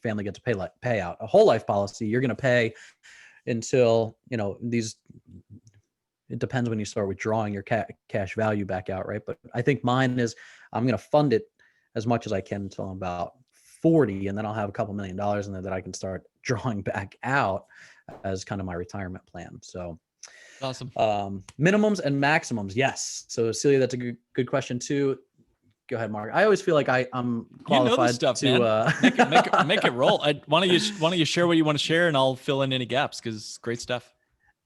family gets a payout. A whole life policy, you're going to pay until, it depends when you start withdrawing your cash value back out, right? But I think mine is, I'm going to fund it as much as I can until I'm about 40, and then I'll have a couple $1 million in there that I can start drawing back out as kind of my retirement plan. So awesome. Minimums and maximums. Yes. So Celia, that's a good question too. Go ahead, Mark. I always feel like I'm qualified stuff, to make it roll. Why don't you share what you want to share, and I'll fill in any gaps, because great stuff.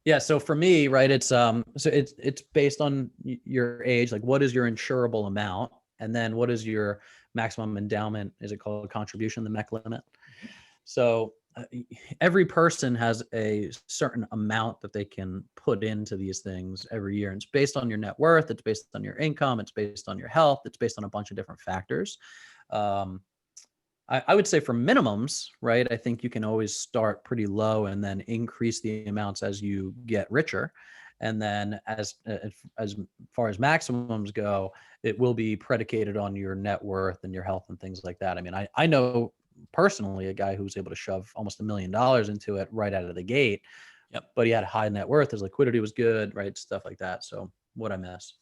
Yeah. So for me, right, it's based on your age. Like, what is your insurable amount? And then what is your maximum endowment? Is it called contribution, the MEC limit? So every person has a certain amount that they can put into these things every year. And it's based on your net worth. It's based on your income. It's based on your health. It's based on a bunch of different factors. I would say for minimums, right, I think you can always start pretty low and then increase the amounts as you get richer. And then as far as maximums go, it will be predicated on your net worth and your health and things like that. I mean, I know personally a guy who was able to shove almost $1 million into it right out of the gate. Yep. But he had a high net worth. His liquidity was good, right? Stuff like that. So what I miss.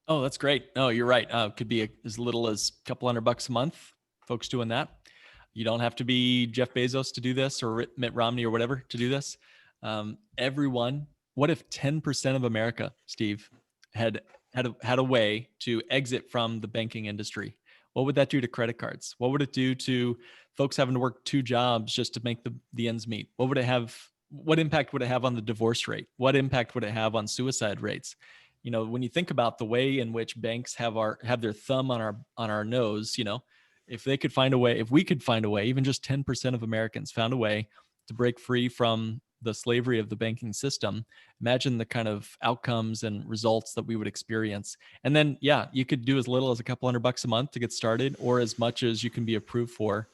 Oh, that's great. No, you're right. Could be as little as a couple $100 a month. Folks doing that. You don't have to be Jeff Bezos to do this, or Mitt Romney or whatever to do this. Everyone. What if 10% of America, Steve, had a way to exit from the banking industry? What would that do to credit cards? What would it do to folks having to work 2 jobs just to make the ends meet? What impact would it have on the divorce rate? What impact would it have on suicide rates? When you think about the way in which banks have their thumb on our nose, if they could find a way, if we could find a way, even just 10% of Americans found a way to break free from the slavery of the banking system, imagine the kind of outcomes and results that we would experience. And then, yeah, you could do as little as a couple $100 a month to get started, or as much as you can be approved for.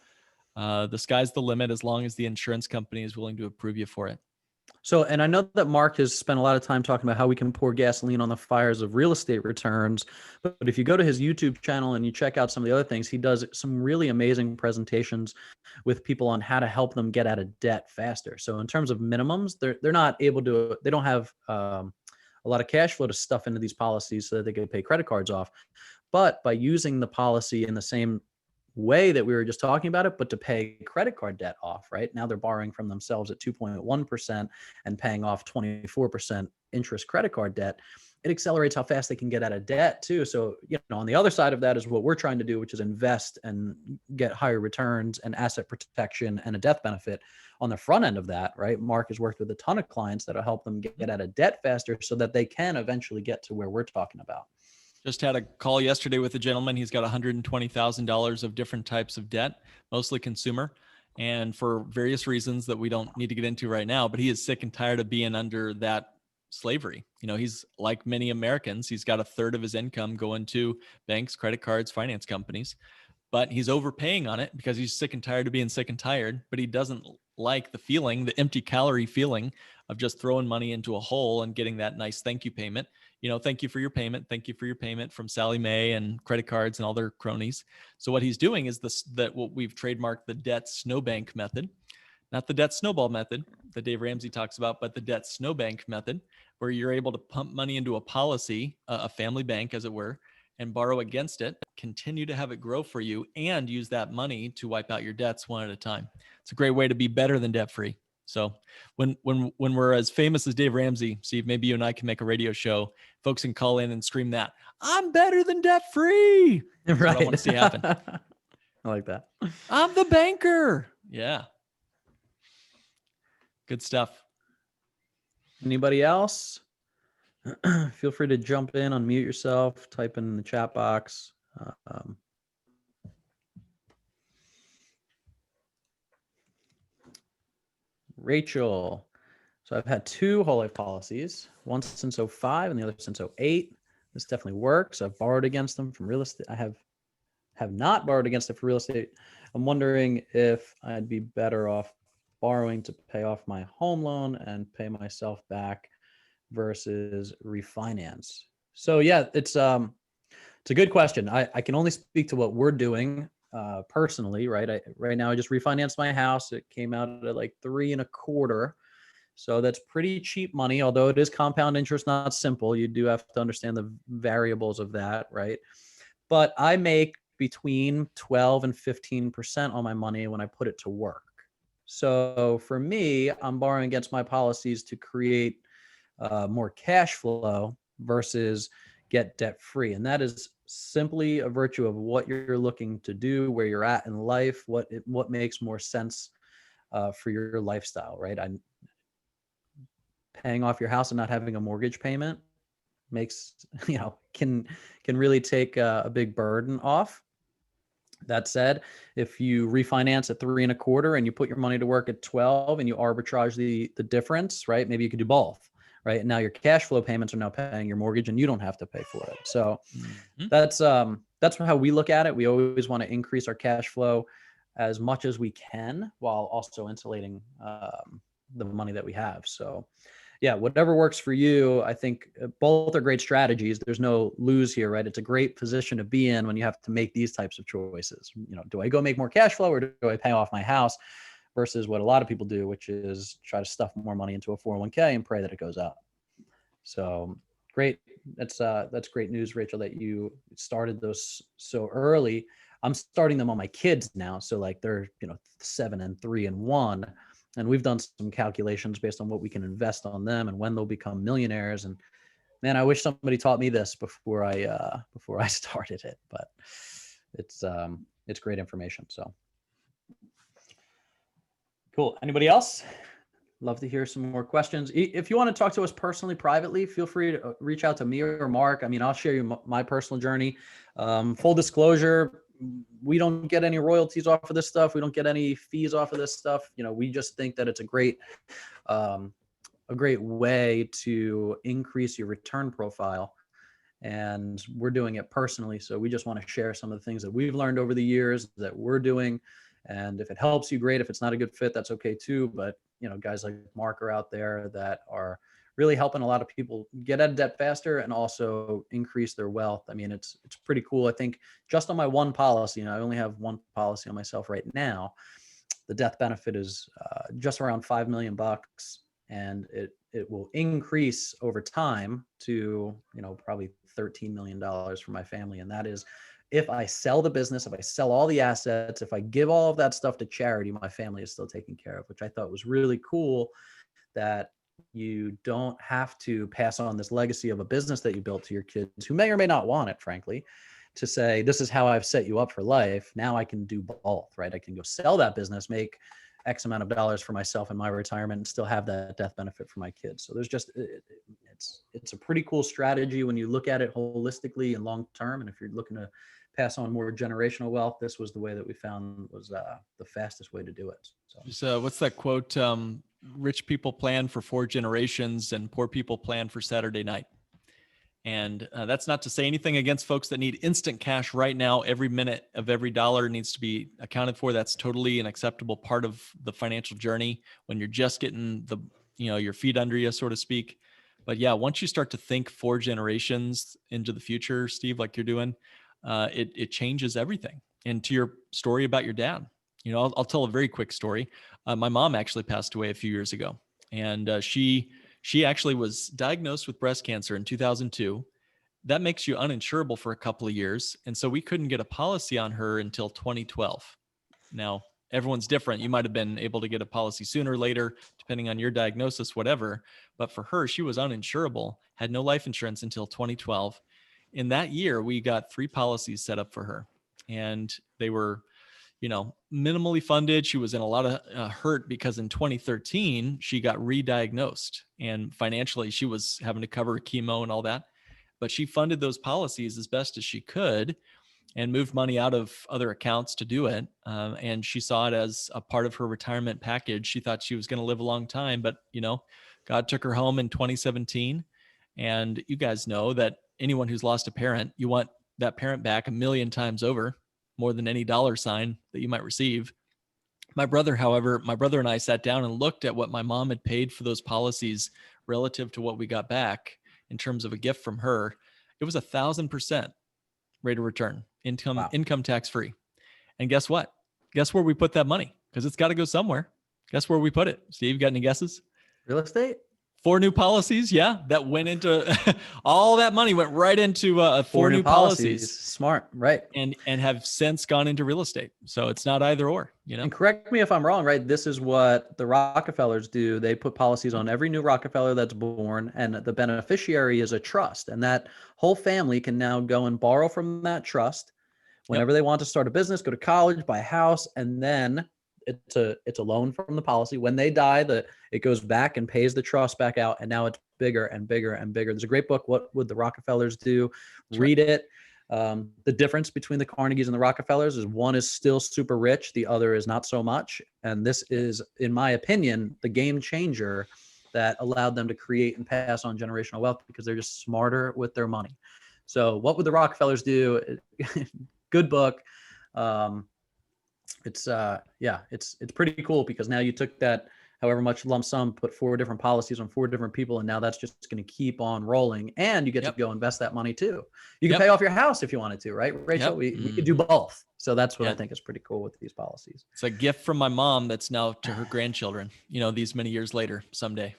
The sky's the limit as long as the insurance company is willing to approve you for it. So, and I know that Mark has spent a lot of time talking about how we can pour gasoline on the fires of real estate returns. But if you go to his YouTube channel and you check out some of the other things, he does some really amazing presentations with people on how to help them get out of debt faster. So in terms of minimums, they're not able to, they don't have a lot of cash flow to stuff into these policies so that they can pay credit cards off. But by using the policy in the same way that we were just talking about it, but to pay credit card debt off, right? Now they're borrowing from themselves at 2.1% and paying off 24% interest credit card debt. It accelerates how fast they can get out of debt too. So, on the other side of that is what we're trying to do, which is invest and get higher returns and asset protection and a death benefit on the front end of that, right? Mark has worked with a ton of clients that'll help them get out of debt faster so that they can eventually get to where we're talking about. Just had a call yesterday with a gentleman. He's got $120,000 of different types of debt, mostly consumer, and for various reasons that we don't need to get into right now, but he is sick and tired of being under that slavery. He's like many Americans. He's got a third of his income going to banks, credit cards, finance companies, but he's overpaying on it because he's sick and tired of being sick and tired, but he doesn't like the feeling, the empty calorie feeling of just throwing money into a hole and getting that nice thank you payment. Thank you for your payment. Thank you for your payment from Sally Mae and credit cards and all their cronies. So what he's doing is what we've trademarked, the debt snowbank method, not the debt snowball method that Dave Ramsey talks about, but the debt snowbank method, where you're able to pump money into a policy, a family bank, as it were, and borrow against it, continue to have it grow for you, and use that money to wipe out your debts one at a time. It's a great way to be better than debt free. So when we're as famous as Dave Ramsey, Steve, maybe you and I can make a radio show. Folks can call in and scream that I'm better than debt free. That's right. what I want to see happen. I like that. I'm the banker. Yeah. Good stuff. Anybody else? Feel free to jump in, unmute yourself, type in the chat box. Rachel. So I've had 2 whole life policies, one since 05 and the other since 08. This definitely works. I've borrowed against them from real estate. I have not borrowed against it for real estate. I'm wondering if I'd be better off borrowing to pay off my home loan and pay myself back versus refinance. So yeah, it's a good question. I can only speak to what we're doing personally, right? Right now I just refinanced my house. It came out at like 3.25%. So that's pretty cheap money, although it is compound interest, not simple. You do have to understand the variables of that, right? But I make between 12 and 15% on my money when I put it to work. So for me, I'm borrowing against my policies to create more cash flow versus get debt free. And that is simply a virtue of what you're looking to do, where you're at in life, what makes more sense for your lifestyle, right? I'm paying off your house and not having a mortgage payment makes, can really take a big burden off. That said, if you refinance at 3.25% and you put your money to work at 12 and you arbitrage the difference, right? Maybe you could do both, right? And now your cash flow payments are now paying your mortgage and you don't have to pay for it. So that's how we look at it. We always want to increase our cash flow as much as we can while also insulating the money that we have. So yeah, whatever works for you. I think both are great strategies. There's no lose here, right? It's a great position to be in when you have to make these types of choices. Do I go make more cash flow or do I pay off my house versus what a lot of people do, which is try to stuff more money into a 401k and pray that it goes up. So great. That's great news, Rachel, that you started those so early. I'm starting them on my kids now. So like they're, 7 and 3 and 1. And we've done some calculations based on what we can invest on them and when they'll become millionaires. And man, I wish somebody taught me this before I started it, but it's great information. So cool. Anybody else? Love to hear some more questions. If you want to talk to us personally, privately, feel free to reach out to me or Mark. I mean, I'll share you my personal journey. Full disclosure, we don't get any royalties off of this stuff. We don't get any fees off of this stuff. We just think that it's a great way to increase your return profile. And we're doing it personally. So we just want to share some of the things that we've learned over the years that we're doing. And if it helps you, great. If it's not a good fit, that's okay too. But, guys like Mark are out there that are really helping a lot of people get out of debt faster and also increase their wealth. I mean, it's pretty cool. I think just on my one policy, I only have one policy on myself right now. The death benefit is just around $5 million, and it will increase over time to, probably $13 million for my family. And that is if I sell the business, if I sell all the assets, if I give all of that stuff to charity, my family is still taken care of, which I thought was really cool, that you don't have to pass on this legacy of a business that you built to your kids who may or may not want it, frankly, to say, this is how I've set you up for life. Now I can do both, right? I can go sell that business, make X amount of dollars for myself in my retirement, and still have that death benefit for my kids. So there's just, it's a pretty cool strategy when you look at it holistically and long term. And if you're looking to pass on more generational wealth, this was the way that we found was the fastest way to do it. So what's that quote? Rich people plan for 4 generations and poor people plan for Saturday night. And that's not to say anything against folks that need instant cash right now. Every minute of every dollar needs to be accounted for. That's totally an acceptable part of the financial journey when you're just getting your feet under you, so to speak. But yeah, once you start to think 4 generations into the future, Steve, like you're doing, it changes everything. And to your story about your dad, I'll tell a very quick story. My mom actually passed away a few years ago, and she actually was diagnosed with breast cancer in 2002. That makes you uninsurable for a couple of years. And so we couldn't get a policy on her until 2012. Now, everyone's different. You might have been able to get a policy sooner or later, depending on your diagnosis, whatever. But for her, she was uninsurable, had no life insurance until 2012. In that year, we got 3 policies set up for her. And they were minimally funded. She was in a lot of hurt because in 2013, she got re-diagnosed, and financially she was having to cover chemo and all that, but she funded those policies as best as she could and moved money out of other accounts to do it. And she saw it as a part of her retirement package. She thought she was going to live a long time, but God took her home in 2017. And you guys know that anyone who's lost a parent, you want that parent back 1,000,000 times over, more than any dollar sign that you might receive. My brother and I sat down and looked at what my mom had paid for those policies relative to what we got back in terms of a gift from her. It was 1,000% rate of return, income tax free. And guess what? Guess where we put that money? Because it's got to go somewhere. Guess where we put it? Steve, got any guesses? Real estate? 4 new policies. Yeah. That went into all that money went right into 4 new policies. Smart. Right. And have since gone into real estate. So it's not either or, And correct me if I'm wrong, right? This is what the Rockefellers do. They put policies on every new Rockefeller that's born, and the beneficiary is a trust. And that whole family can now go and borrow from that trust whenever they want to start a business, go to college, buy a house, and then it's a loan from the policy. When they die, it goes back and pays the trust back out, and now it's bigger and bigger and bigger. There's a great book, What Would the Rockefellers Do? Read it. The difference between the Carnegies and the Rockefellers is one is still super rich, the other is not so much. And this is, in my opinion, the game changer that allowed them to create and pass on generational wealth, because they're just smarter with their money. So What Would the Rockefellers Do? Good book. It's pretty cool, because now you took that however much lump sum, put 4 different policies on 4 different people, and now that's just going to keep on rolling, and you get to go invest that money too. You can pay off your house if you wanted to, right, Rachel? We could do both. So that's what I think is pretty cool with these policies. It's a gift from my mom that's now to her grandchildren, these many years later, someday,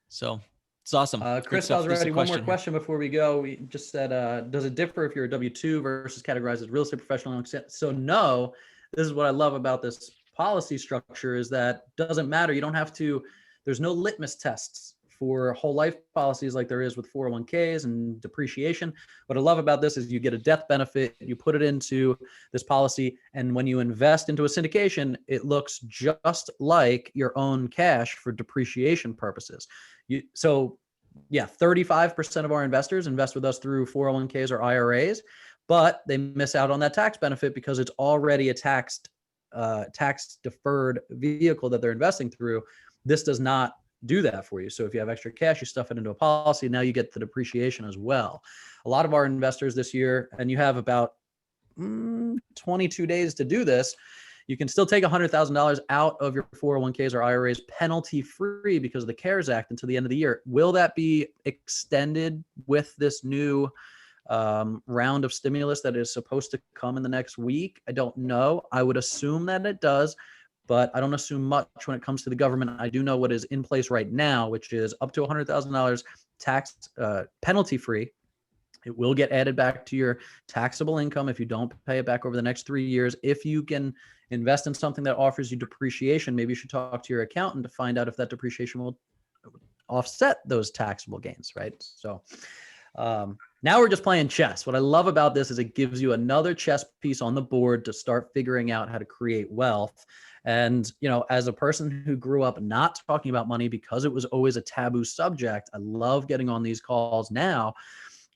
so it's awesome. Chris, I was ready. One more question before we go. We just said, does it differ if you're a W-2 versus categorized as real estate professional? So no. This is what I love about this policy structure, is that doesn't matter. You don't have to, there's no litmus tests for whole life policies like there is with 401ks and depreciation. What I love about this is you get a death benefit, you put it into this policy, and when you invest into a syndication, it looks just like your own cash for depreciation purposes. 35% of our investors invest with us through 401ks or IRAs. but they miss out on that tax benefit because it's already a tax deferred vehicle that they're investing through. This does not do that for you. So if you have extra cash, you stuff it into a policy. Now you get the depreciation as well. A lot of our investors this year, and you have about 22 days to do this, you can still take $100,000 out of your 401ks or IRAs penalty free because of the CARES Act until the end of the year. Will that be extended with this new round of stimulus that is supposed to come in the next week? I don't know. I would assume that it does, but I don't assume much when it comes to the government. I do know what is in place right now, which is up to $100,000 tax penalty free. It will get added back to your taxable income if you don't pay it back over the next 3 years. If you can invest in something that offers you depreciation, maybe you should talk to your accountant to find out if that depreciation will offset those taxable gains, right? So now we're just playing chess. What I love about this is it gives you another chess piece on the board to start figuring out how to create wealth. And, you know, as a person who grew up not talking about money because it was always a taboo subject, I love getting on these calls now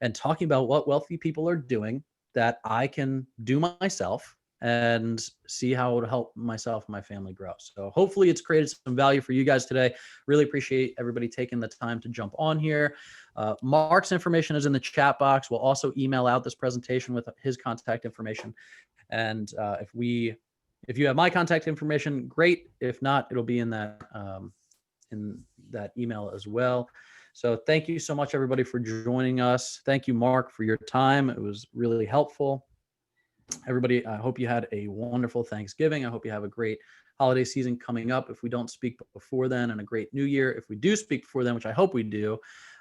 and talking about what wealthy people are doing that I can do myself and see how it will help myself and my family grow. So hopefully it's created some value for you guys today. Really appreciate everybody taking the time to jump on here. Mark's information is in the chat box. We'll also email out this presentation with his contact information. And if you have my contact information, great. If not, it'll be in that email as well. So thank you so much, everybody, for joining us. Thank you, Mark, for your time. It was really helpful. Everybody, I hope you had a wonderful Thanksgiving. I hope you have a great holiday season coming up. If we don't speak before then, and a great new year. If we do speak before then, which I hope we do,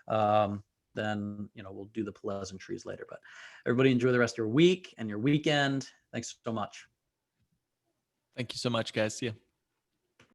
then, you know, we'll do the pleasantries later. But everybody enjoy the rest of your week and your weekend. Thanks so much. Thank you so much, guys. See you.